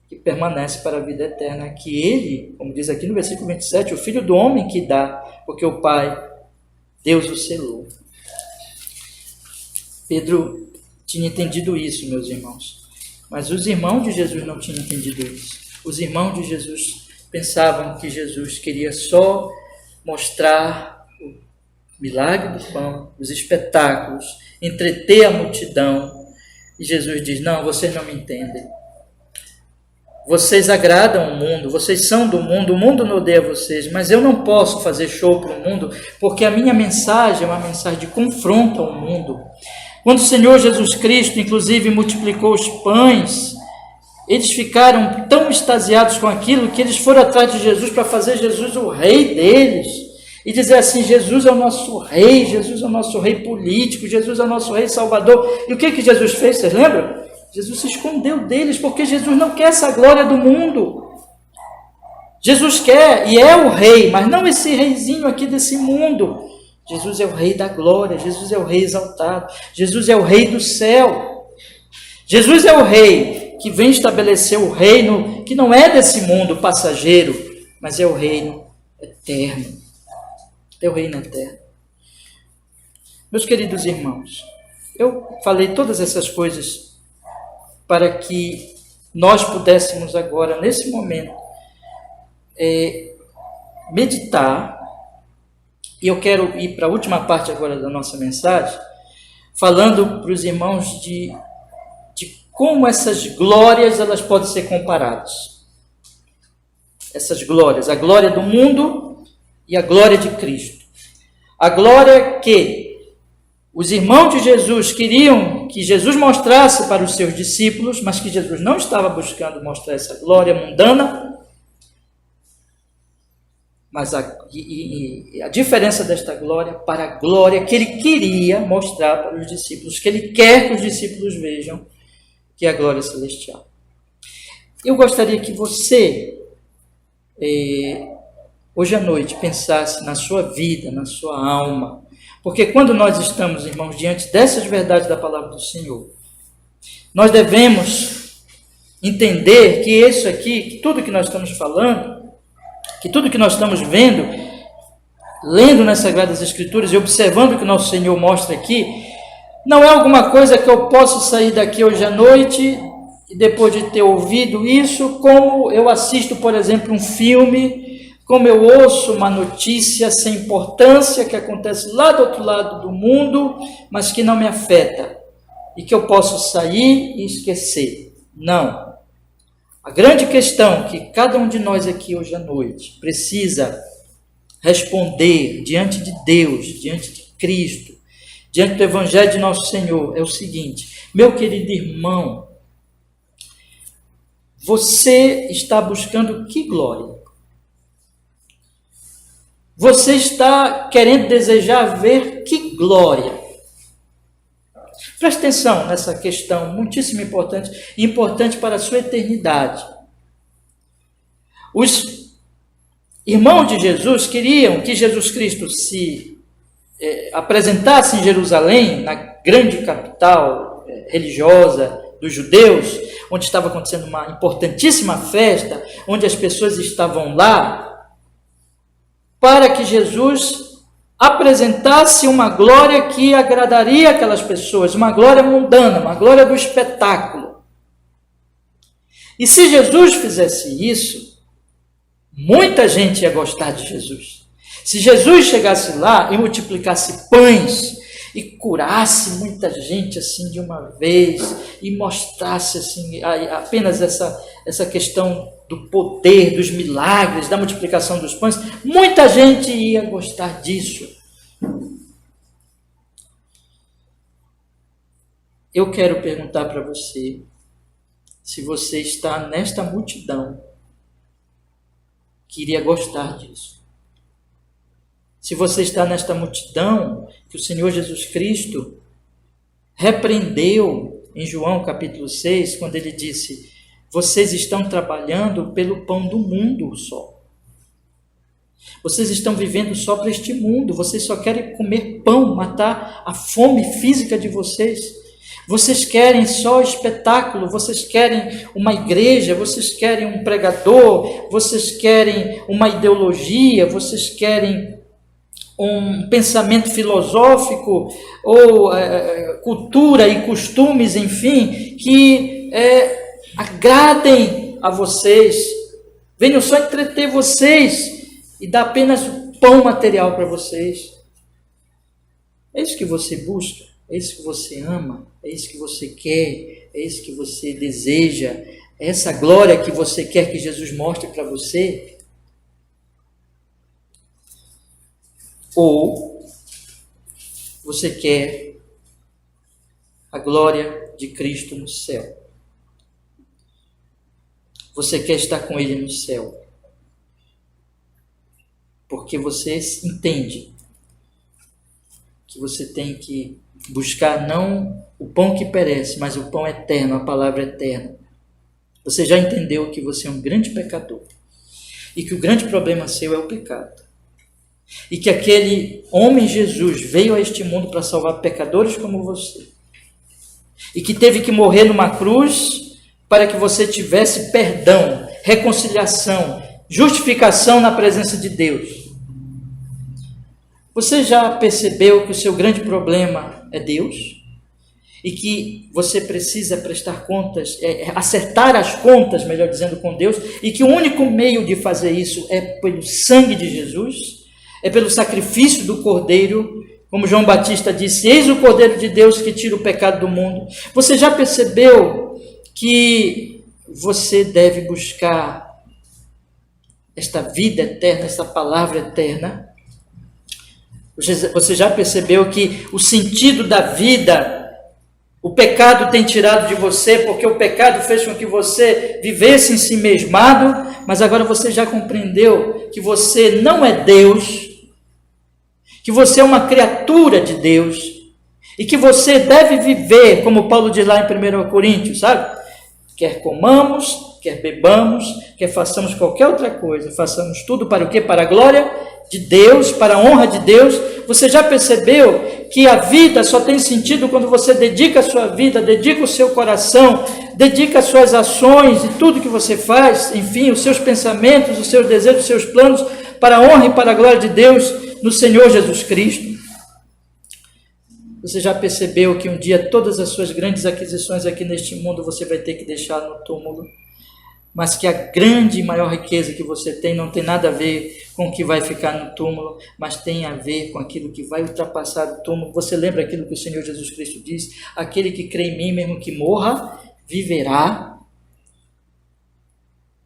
que permanece para a vida eterna, que ele, como diz aqui no versículo 27, o Filho do Homem que dá, porque o Pai, Deus o selou. Pedro tinha entendido isso, meus irmãos, mas os irmãos de Jesus não tinham entendido isso. Os irmãos de Jesus pensavam que Jesus queria só mostrar o milagre do pão, os espetáculos, entreter a multidão. E Jesus diz: não, vocês não me entendem. Vocês agradam o mundo, vocês são do mundo, o mundo não odeia vocês, mas eu não posso fazer show para o mundo, porque a minha mensagem é uma mensagem de confronto ao mundo. Quando o Senhor Jesus Cristo, inclusive, multiplicou os pães, eles ficaram tão extasiados com aquilo que eles foram atrás de Jesus para fazer Jesus o rei deles. E dizer assim: Jesus é o nosso rei, Jesus é o nosso rei político, Jesus é o nosso rei salvador. E o que Jesus fez, vocês lembram? Jesus se escondeu deles, porque Jesus não quer essa glória do mundo. Jesus quer e é o rei, mas não esse reizinho aqui desse mundo. Jesus é o rei da glória, Jesus é o rei exaltado, Jesus é o rei do céu. Jesus é o rei que vem estabelecer o reino que não é desse mundo passageiro, mas é o reino eterno. É o reino eterno. Meus queridos irmãos, eu falei todas essas coisas para que nós pudéssemos agora, nesse momento, meditar, e eu quero ir para a última parte agora da nossa mensagem, falando para os irmãos de como essas glórias elas podem ser comparadas. Essas glórias, a glória do mundo e a glória de Cristo. A glória que os irmãos de Jesus queriam que Jesus mostrasse para os seus discípulos, mas que Jesus não estava buscando mostrar essa glória mundana. Mas a diferença desta glória para a glória que ele queria mostrar para os discípulos, que ele quer que os discípulos vejam, que é a glória celestial. Eu gostaria que você, hoje à noite, pensasse na sua vida, na sua alma, porque quando nós estamos, irmãos, diante dessas verdades da palavra do Senhor, nós devemos entender que isso aqui, que tudo que nós estamos falando, que tudo que nós estamos vendo, lendo nas Sagradas Escrituras e observando o que o nosso Senhor mostra aqui, não é alguma coisa que eu posso sair daqui hoje à noite e depois de ter ouvido isso, como eu assisto, por exemplo, um filme, como eu ouço uma notícia sem importância que acontece lá do outro lado do mundo, mas que não me afeta e que eu posso sair e esquecer. Não. A grande questão que cada um de nós aqui hoje à noite precisa responder diante de Deus, diante de Cristo, diante do Evangelho de nosso Senhor, é o seguinte: meu querido irmão, você está buscando que glória? Você está querendo desejar ver que glória? Preste atenção nessa questão muitíssimo importante para a sua eternidade. Os irmãos de Jesus queriam que Jesus Cristo se apresentasse em Jerusalém, na grande capital religiosa dos judeus, onde estava acontecendo uma importantíssima festa, onde as pessoas estavam lá, para que Jesus apresentasse uma glória que agradaria aquelas pessoas, uma glória mundana, uma glória do espetáculo. E se Jesus fizesse isso, muita gente ia gostar de Jesus. Se Jesus chegasse lá e multiplicasse pães e curasse muita gente assim de uma vez e mostrasse assim apenas essa questão do poder, dos milagres, da multiplicação dos pães, muita gente ia gostar disso. Eu quero perguntar para você, se você está nesta multidão que iria gostar disso. Se você está nesta multidão que o Senhor Jesus Cristo repreendeu em João capítulo 6, quando ele disse: vocês estão trabalhando pelo pão do mundo só. Vocês estão vivendo só para este mundo. Vocês só querem comer pão, matar a fome física de vocês. Vocês querem só espetáculo, vocês querem uma igreja, vocês querem um pregador, vocês querem uma ideologia, vocês querem um pensamento filosófico ou cultura e costumes, enfim, que agradem a vocês, venham só entreter vocês e dar apenas o pão material para vocês. É isso que você busca, é isso que você ama, é isso que você quer, é isso que você deseja, é essa glória que você quer que Jesus mostre para você? Ou você quer a glória de Cristo no céu? Você quer estar com Ele no céu? Porque você entende que você tem que buscar não o pão que perece, mas o pão eterno, a palavra eterna. Você já entendeu que você é um grande pecador e que o grande problema seu é o pecado. E que aquele homem Jesus veio a este mundo para salvar pecadores como você. E que teve que morrer numa cruz para que você tivesse perdão, reconciliação, justificação na presença de Deus. Você já percebeu que o seu grande problema é Deus? E que você precisa prestar contas, acertar as contas, melhor dizendo, com Deus, e que o único meio de fazer isso é pelo sangue de Jesus, é pelo sacrifício do Cordeiro, como João Batista disse: eis o Cordeiro de Deus que tira o pecado do mundo. Você já percebeu que você deve buscar esta vida eterna, esta palavra eterna? Você já percebeu que o sentido da vida, o pecado tem tirado de você, porque o pecado fez com que você vivesse em si mesmado, mas agora você já compreendeu que você não é Deus, que você é uma criatura de Deus, e que você deve viver, como Paulo diz lá em 1 Coríntios, sabe? Quer comamos, quer bebamos, quer façamos qualquer outra coisa, façamos tudo para o quê? Para a glória de Deus, para a honra de Deus. Você já percebeu que a vida só tem sentido quando você dedica a sua vida, dedica o seu coração, dedica as suas ações e tudo que você faz, enfim, os seus pensamentos, os seus desejos, os seus planos, para a honra e para a glória de Deus no Senhor Jesus Cristo? Você já percebeu que um dia todas as suas grandes aquisições aqui neste mundo você vai ter que deixar no túmulo, mas que a grande e maior riqueza que você tem não tem nada a ver com o que vai ficar no túmulo, mas tem a ver com aquilo que vai ultrapassar o túmulo? Você lembra aquilo que o Senhor Jesus Cristo diz? Aquele que crê em mim, mesmo que morra, viverá.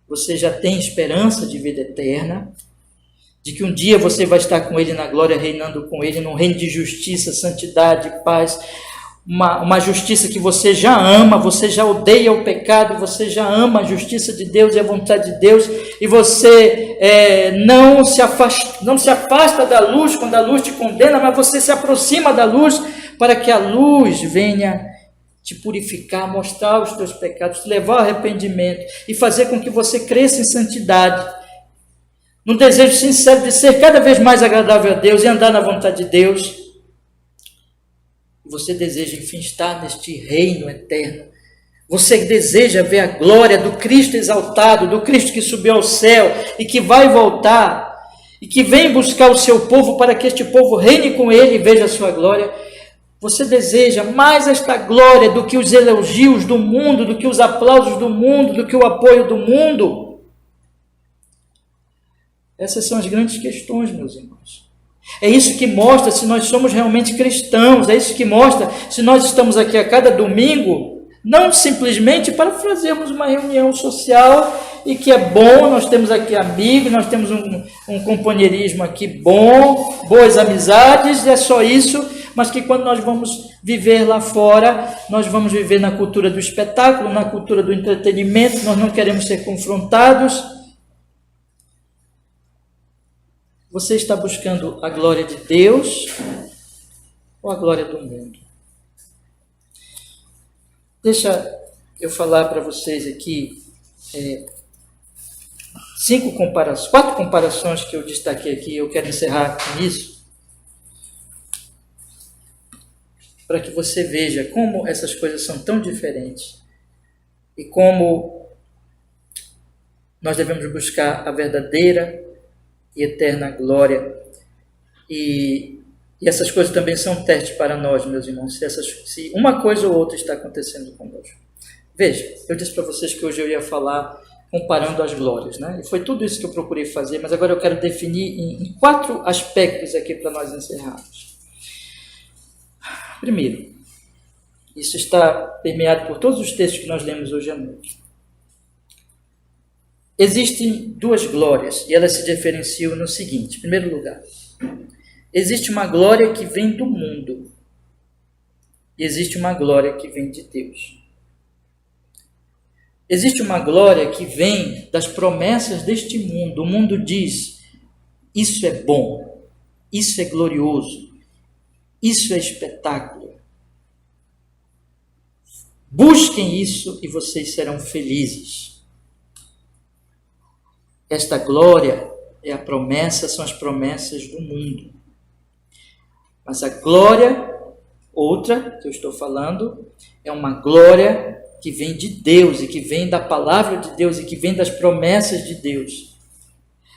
Você já tem esperança de vida eterna, de que um dia você vai estar com Ele na glória, reinando com Ele, num reino de justiça, santidade, paz, uma justiça que você já ama, você já odeia o pecado, você já ama a justiça de Deus e a vontade de Deus, e você não se afasta da luz quando a luz te condena, mas você se aproxima da luz para que a luz venha te purificar, mostrar os teus pecados, te levar ao arrependimento e fazer com que você cresça em santidade, num desejo sincero de ser cada vez mais agradável a Deus e andar na vontade de Deus. Você deseja, enfim, estar neste reino eterno. Você deseja ver a glória do Cristo exaltado, do Cristo que subiu ao céu e que vai voltar, e que vem buscar o seu povo para que este povo reine com ele e veja a sua glória. Você deseja mais esta glória do que os elogios do mundo, do que os aplausos do mundo, do que o apoio do mundo? Essas são as grandes questões, meus irmãos. É isso que mostra se nós somos realmente cristãos, é isso que mostra se nós estamos aqui a cada domingo, não simplesmente para fazermos uma reunião social e que é bom, nós temos aqui amigos, nós temos um companheirismo aqui bom, boas amizades, é só isso, mas que quando nós vamos viver lá fora, nós vamos viver na cultura do espetáculo, na cultura do entretenimento, nós não queremos ser confrontados. Você está buscando a glória de Deus ou a glória do mundo? Deixa eu falar para vocês aqui 4 comparações que eu destaquei aqui, eu quero encerrar com isso, para que você veja como essas coisas são tão diferentes e como nós devemos buscar a verdadeira e eterna glória. E essas coisas também são testes para nós, meus irmãos, se uma coisa ou outra está acontecendo conosco. Veja, eu disse para vocês que hoje eu ia falar comparando as glórias, né? E foi tudo isso que eu procurei fazer, mas agora eu quero definir em 4 aspectos aqui para nós encerrarmos. Primeiro, isso está permeado por todos os textos que nós lemos hoje à noite. Existem 2 glórias e elas se diferenciam no seguinte: em primeiro lugar, existe uma glória que vem do mundo e existe uma glória que vem de Deus. Existe uma glória que vem das promessas deste mundo. O mundo diz: isso é bom, isso é glorioso, isso é espetáculo. Busquem isso e vocês serão felizes. Esta glória é a promessa, são as promessas do mundo. Mas a glória, outra que eu estou falando, é uma glória que vem de Deus e que vem da palavra de Deus e que vem das promessas de Deus.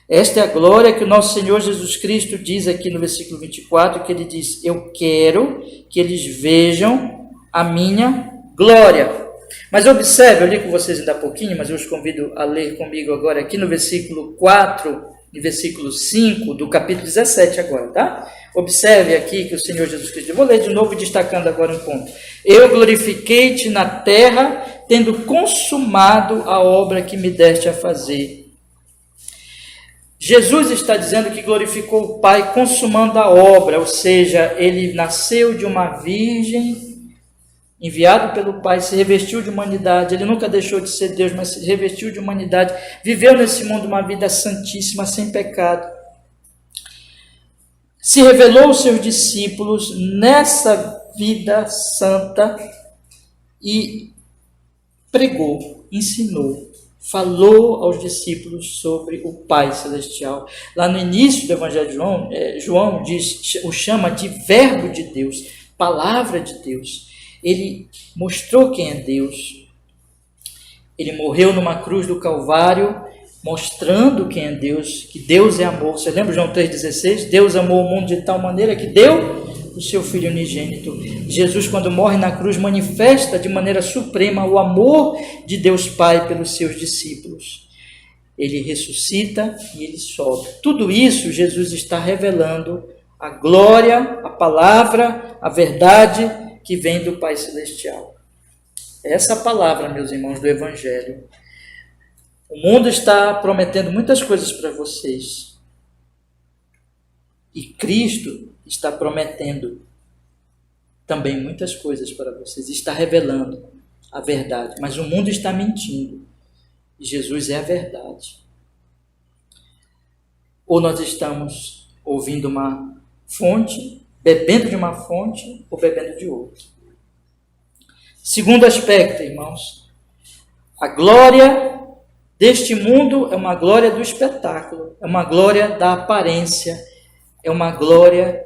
Esta é a glória que o nosso Senhor Jesus Cristo diz aqui no versículo 24, que ele diz: eu quero que eles vejam a minha glória. Mas observe, eu li com vocês ainda há pouquinho, mas eu os convido a ler comigo agora aqui no versículo 4 e versículo 5 do capítulo 17 agora, tá? Observe aqui que o Senhor Jesus Cristo, eu vou ler de novo destacando agora um ponto. Eu glorifiquei-te na terra, tendo consumado a obra que me deste a fazer. Jesus está dizendo que glorificou o Pai consumando a obra, ou seja, ele nasceu de uma virgem, enviado pelo Pai, se revestiu de humanidade, ele nunca deixou de ser Deus, mas se revestiu de humanidade, viveu nesse mundo uma vida santíssima, sem pecado, se revelou aos seus discípulos nessa vida santa e pregou, ensinou, falou aos discípulos sobre o Pai Celestial. Lá no início do Evangelho de João o chama de Verbo de Deus, Palavra de Deus. Ele mostrou quem é Deus. Ele morreu numa cruz do Calvário, mostrando quem é Deus, que Deus é amor. Você lembra João 3,16? Deus amou o mundo de tal maneira que deu o seu Filho unigênito. Jesus, quando morre na cruz, manifesta de maneira suprema o amor de Deus Pai pelos seus discípulos. Ele ressuscita e ele sobe. Tudo isso Jesus está revelando a glória, a palavra, a verdade que vem do Pai Celestial. Essa palavra, meus irmãos, do Evangelho. O mundo está prometendo muitas coisas para vocês. E Cristo está prometendo também muitas coisas para vocês. Está revelando a verdade. Mas o mundo está mentindo. E Jesus é a verdade. Ou nós estamos ouvindo uma fonte, bebendo de uma fonte ou bebendo de outra. Segundo aspecto, irmãos, a glória deste mundo é uma glória do espetáculo, é uma glória da aparência, é uma glória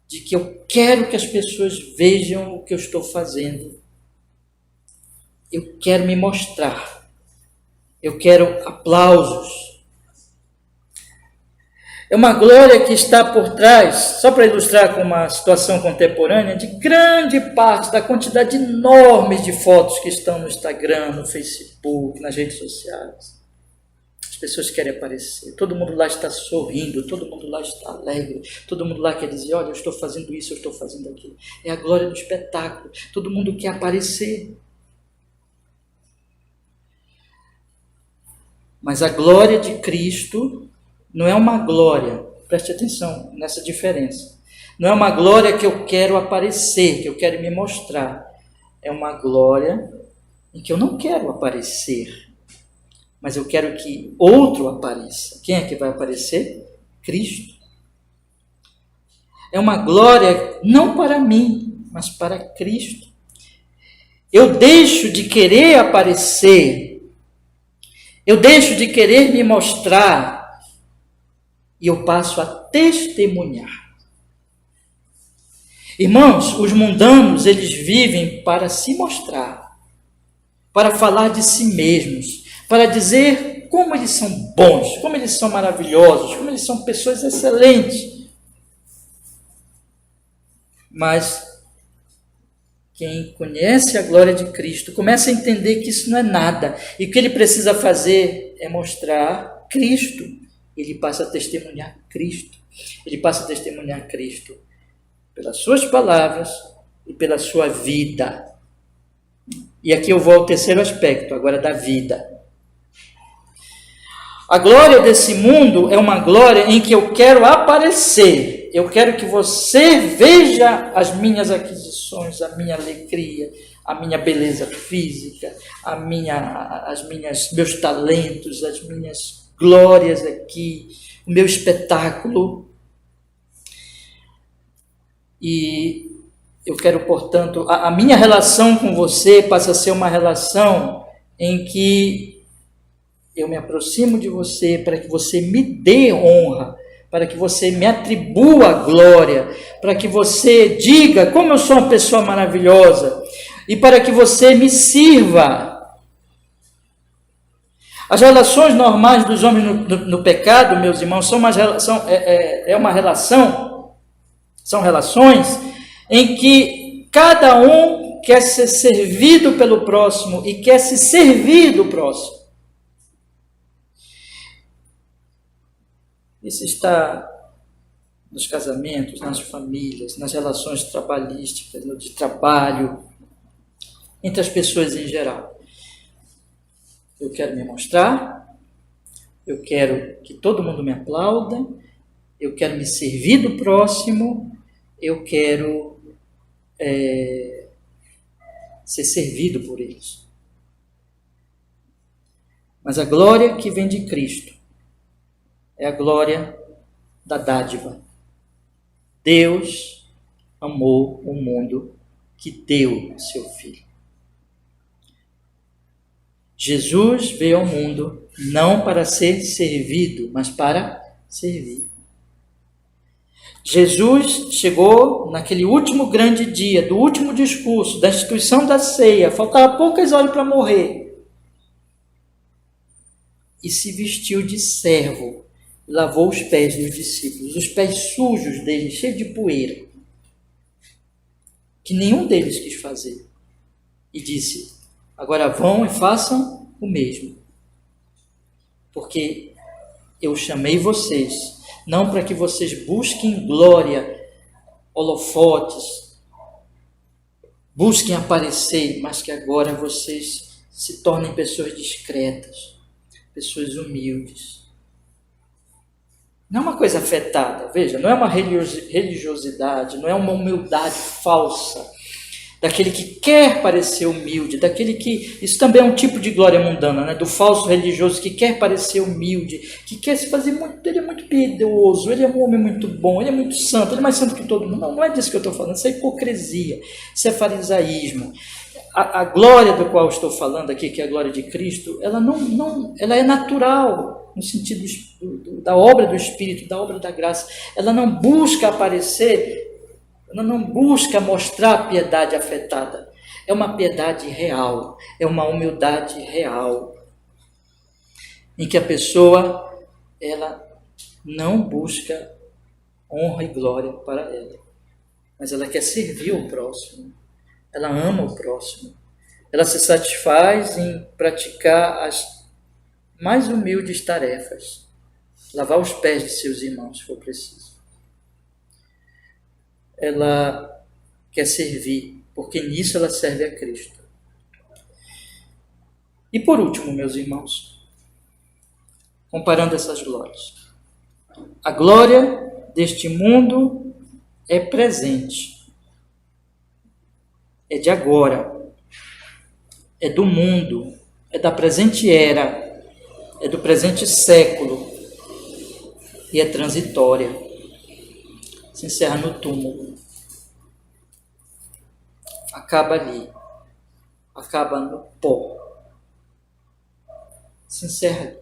de que eu quero que as pessoas vejam o que eu estou fazendo. Eu quero me mostrar. Eu quero aplausos. É uma glória que está por trás, só para ilustrar com uma situação contemporânea, de grande parte da quantidade enorme de fotos que estão no Instagram, no Facebook, nas redes sociais. As pessoas querem aparecer, todo mundo lá está sorrindo, todo mundo lá está alegre, todo mundo lá quer dizer, olha, eu estou fazendo isso, eu estou fazendo aquilo. É a glória do espetáculo, todo mundo quer aparecer. Mas a glória de Cristo não é uma glória, preste atenção nessa diferença. Não é uma glória que eu quero aparecer, que eu quero me mostrar. É uma glória em que eu não quero aparecer, mas eu quero que outro apareça. Quem é que vai aparecer? Cristo. É uma glória não para mim, mas para Cristo. Eu deixo de querer aparecer, eu deixo de querer me mostrar e eu passo a testemunhar. Irmãos, os mundanos, eles vivem para se mostrar, para falar de si mesmos, para dizer como eles são bons, como eles são maravilhosos, como eles são pessoas excelentes. Mas quem conhece a glória de Cristo começa a entender que isso não é nada. E o que ele precisa fazer é mostrar Cristo. Ele passa a testemunhar Cristo. Ele passa a testemunhar Cristo pelas suas palavras e pela sua vida. E aqui eu vou ao terceiro aspecto, agora da vida. A glória desse mundo é uma glória em que eu quero aparecer. Eu quero que você veja as minhas aquisições, a minha alegria, a minha beleza física, meus talentos, as minhas glórias aqui, o meu espetáculo. E eu quero, portanto, a minha relação com você passa a ser uma relação em que eu me aproximo de você para que você me dê honra, para que você me atribua glória, para que você diga como eu sou uma pessoa maravilhosa e para que você me sirva. As relações normais dos homens no pecado, meus irmãos, são relações em que cada um quer ser servido pelo próximo e quer se servir do próximo. Isso está nos casamentos, nas famílias, nas relações trabalhísticas, no de trabalho, entre as pessoas em geral. Eu quero me mostrar, eu quero que todo mundo me aplauda, eu quero me servir do próximo, eu quero ser servido por eles. Mas a glória que vem de Cristo é a glória da dádiva. Deus amou o mundo que deu seu Filho. Jesus veio ao mundo não para ser servido, mas para servir. Jesus chegou naquele último grande dia, do último discurso, da instituição da ceia, faltava poucas horas para morrer, e se vestiu de servo, lavou os pés dos discípulos, os pés sujos deles, cheios de poeira, que nenhum deles quis fazer, e disse: agora vão e façam o mesmo, porque eu chamei vocês, não para que vocês busquem glória, holofotes, busquem aparecer, mas que agora vocês se tornem pessoas discretas, pessoas humildes. Não é uma coisa afetada, veja, não é uma religiosidade, não é uma humildade falsa, daquele que quer parecer humilde, daquele que... Isso também é um tipo de glória mundana, né? Do falso religioso que quer parecer humilde, que quer se fazer muito... Ele é muito piedoso, ele é um homem muito bom, ele é muito santo, ele é mais santo que todo mundo. Não, não é disso que eu estou falando, isso é hipocrisia, isso é farisaísmo. A glória do qual estou falando aqui, que é a glória de Cristo, ela ela é natural, no sentido da obra do Espírito, da obra da graça. Ela não busca aparecer... Ela não busca mostrar piedade afetada. É uma piedade real, é uma humildade real, em que a pessoa, ela não busca honra e glória para ela, mas ela quer servir o próximo, ela ama o próximo, ela se satisfaz em praticar as mais humildes tarefas, lavar os pés de seus irmãos, se for preciso. Ela quer servir, porque nisso ela serve a Cristo. E por último, meus irmãos, comparando essas glórias. A glória deste mundo é presente, é de agora, é do mundo, é da presente era, é do presente século e é transitória. Se encerra no túmulo. Acaba ali. Acaba no pó. Se encerra ali.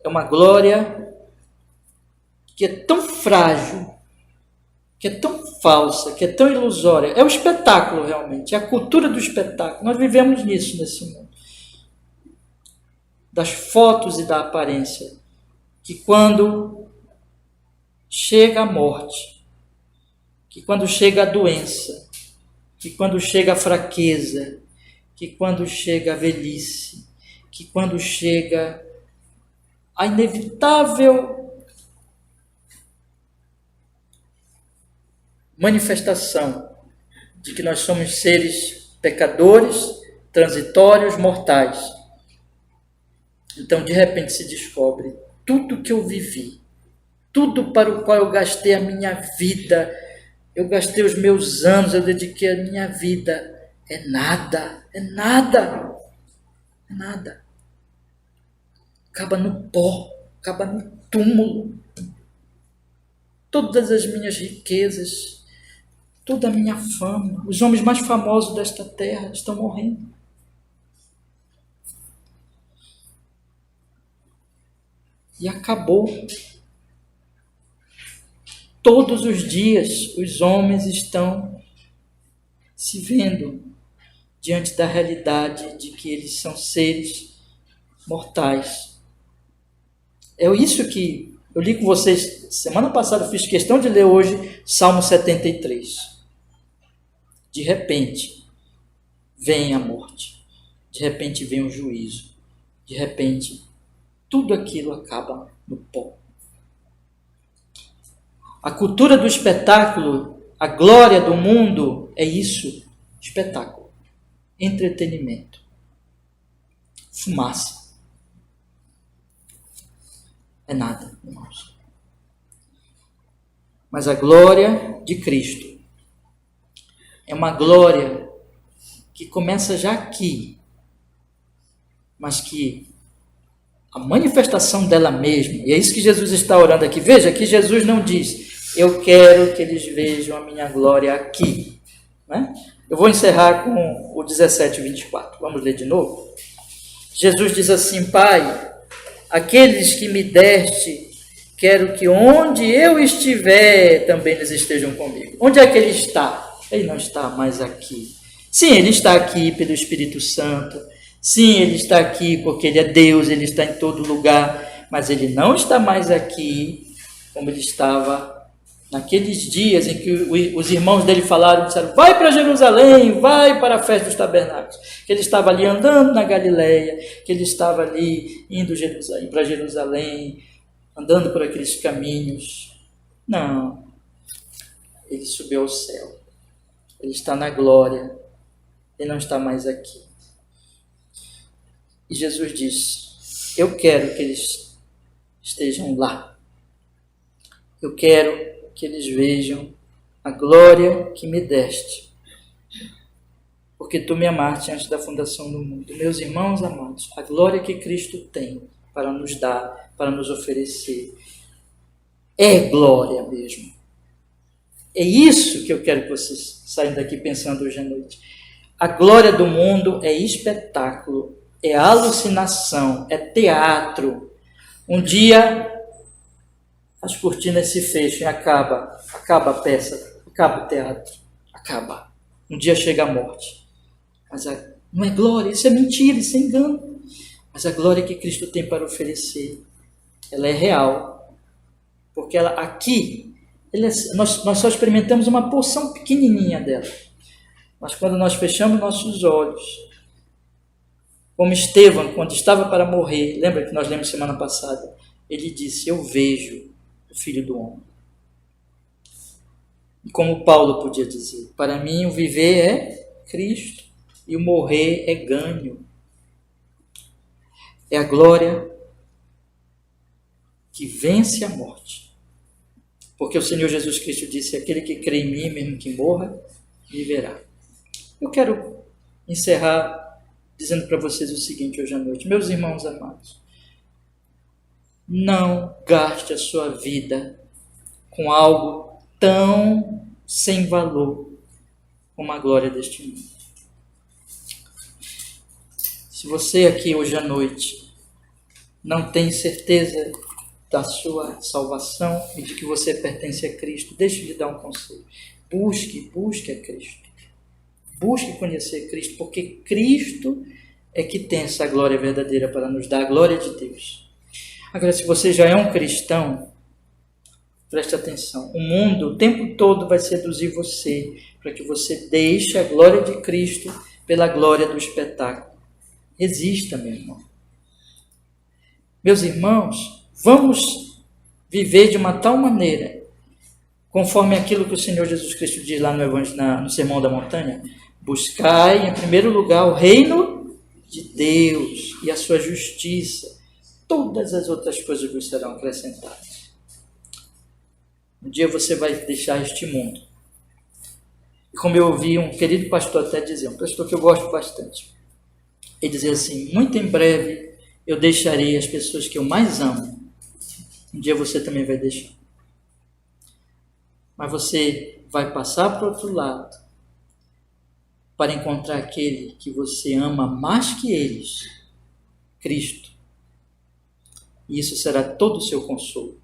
É uma glória que é tão frágil, que é tão falsa, que é tão ilusória. É o espetáculo, realmente. É a cultura do espetáculo. Nós vivemos nisso, nesse mundo. Das fotos e da aparência. Que quando chega a morte, que quando chega a doença, que quando chega a fraqueza, que quando chega a velhice, que quando chega a inevitável manifestação de que nós somos seres pecadores, transitórios, mortais. Então, de repente, se descobre tudo que eu vivi, tudo para o qual eu gastei a minha vida, eu gastei os meus anos, eu dediquei a minha vida, é nada, é nada, é nada. Acaba no pó, acaba no túmulo. Todas as minhas riquezas, toda a minha fama, os homens mais famosos desta terra estão morrendo. E acabou. Todos os dias os homens estão se vendo diante da realidade de que eles são seres mortais. É isso que eu li com vocês semana passada, eu fiz questão de ler hoje Salmo 73. De repente vem a morte, de repente vem o juízo, de repente tudo aquilo acaba no pó. A cultura do espetáculo, a glória do mundo é isso, espetáculo, entretenimento, fumaça. É nada, irmãos. Mas a glória de Cristo é uma glória que começa já aqui, mas que a manifestação dela mesma, e é isso que Jesus está orando aqui. Veja que Jesus não diz, eu quero que eles vejam a minha glória aqui. Né? Eu vou encerrar com o 17 e 24. Vamos ler de novo? Jesus diz assim, Pai, aqueles que me deste, quero que onde eu estiver, também eles estejam comigo. Onde é que ele está? Ele não está mais aqui. Sim, ele está aqui pelo Espírito Santo. Sim, ele está aqui porque ele é Deus, ele está em todo lugar. Mas ele não está mais aqui como ele estava naqueles dias em que os irmãos dele falaram, disseram, vai para Jerusalém, vai para a festa dos tabernáculos. Que ele estava ali andando na Galileia, que ele estava ali indo para Jerusalém, andando por aqueles caminhos. Não, ele subiu ao céu. Ele está na glória, ele não está mais aqui. E Jesus diz, eu quero que eles estejam lá. Eu quero que eles vejam a glória que me deste, porque tu me amaste antes da fundação do mundo. Meus irmãos amados, a glória que Cristo tem para nos dar, para nos oferecer, é glória mesmo. É isso que eu quero que vocês saiam daqui pensando hoje à noite. A glória do mundo é espetáculo, é alucinação, é teatro. Um dia as cortinas se fecham e acaba a peça, acaba o teatro, acaba. Um dia chega a morte. Mas não é glória, isso é mentira, isso é engano. Mas a glória que Cristo tem para oferecer, ela é real. Porque ela aqui, nós só experimentamos uma porção pequenininha dela. Mas quando nós fechamos nossos olhos, como Estevão, quando estava para morrer, lembra que nós lemos semana passada? Ele disse, eu vejo o Filho do Homem. E como Paulo podia dizer, para mim o viver é Cristo e o morrer é ganho. é a glória que vence a morte. Porque o Senhor Jesus Cristo disse: aquele que crê em mim, mesmo que morra, viverá. Eu quero encerrar dizendo para vocês o seguinte hoje à noite. Meus irmãos amados, não gaste a sua vida com algo tão sem valor como a glória deste mundo. Se você aqui hoje à noite não tem certeza da sua salvação e de que você pertence a Cristo, deixe eu lhe dar um conselho. Busque a Cristo. Busque conhecer Cristo, porque Cristo é que tem essa glória verdadeira para nos dar, a glória de Deus. Agora, se você já é um cristão, preste atenção. O mundo o tempo todo vai seduzir você para que você deixe a glória de Cristo pela glória do espetáculo. Resista, meu irmão. Meus irmãos, vamos viver de uma tal maneira, conforme aquilo que o Senhor Jesus Cristo diz lá no Sermão da Montanha: buscai em primeiro lugar o reino de Deus e a sua justiça. Todas as outras coisas vos serão acrescentadas. Um dia você vai deixar este mundo. E como eu ouvi um querido pastor até dizer, um pastor que eu gosto bastante, ele dizia assim: muito em breve eu deixarei as pessoas que eu mais amo. Um dia você também vai deixar. Mas você vai passar para o outro lado para encontrar aquele que você ama mais que eles, Cristo. E isso será todo o seu consolo,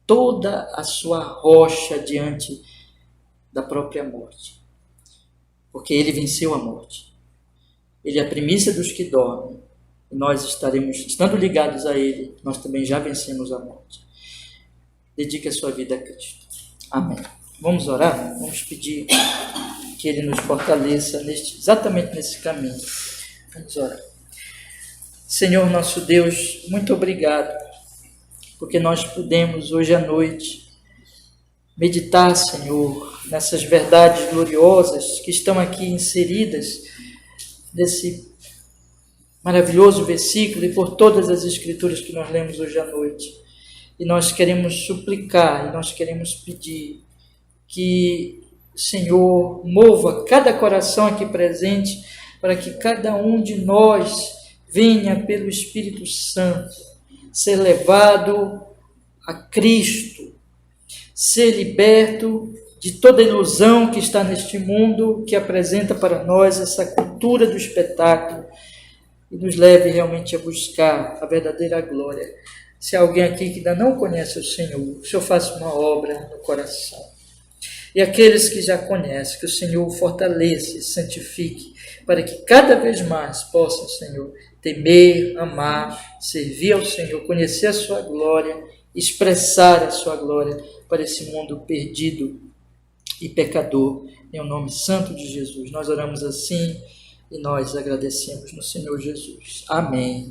toda a sua rocha diante da própria morte. Porque ele venceu a morte. Ele é a primícia dos que dormem. E nós estaremos, estando ligados a ele, nós também já vencemos a morte. Dedique a sua vida a Cristo. Amém. Vamos orar? Vamos pedir que ele nos fortaleça exatamente nesse caminho. Vamos orar. Senhor nosso Deus, muito obrigado, porque nós pudemos hoje à noite meditar, Senhor, nessas verdades gloriosas que estão aqui inseridas nesse maravilhoso versículo e por todas as escrituras que nós lemos hoje à noite. E nós queremos suplicar, e nós queremos pedir que o Senhor mova cada coração aqui presente, para que cada um de nós venha pelo Espírito Santo ser levado a Cristo, ser liberto de toda ilusão que está neste mundo, que apresenta para nós essa cultura do espetáculo, e nos leve realmente a buscar a verdadeira glória. Se há alguém aqui que ainda não conhece o Senhor faça uma obra no coração. E aqueles que já conhecem, que o Senhor o fortaleça e santifique, para que cada vez mais possam, Senhor, temer, amar, servir ao Senhor, conhecer a sua glória, expressar a sua glória para esse mundo perdido e pecador. Em o nome santo de Jesus, nós oramos assim e nós agradecemos no Senhor Jesus. Amém.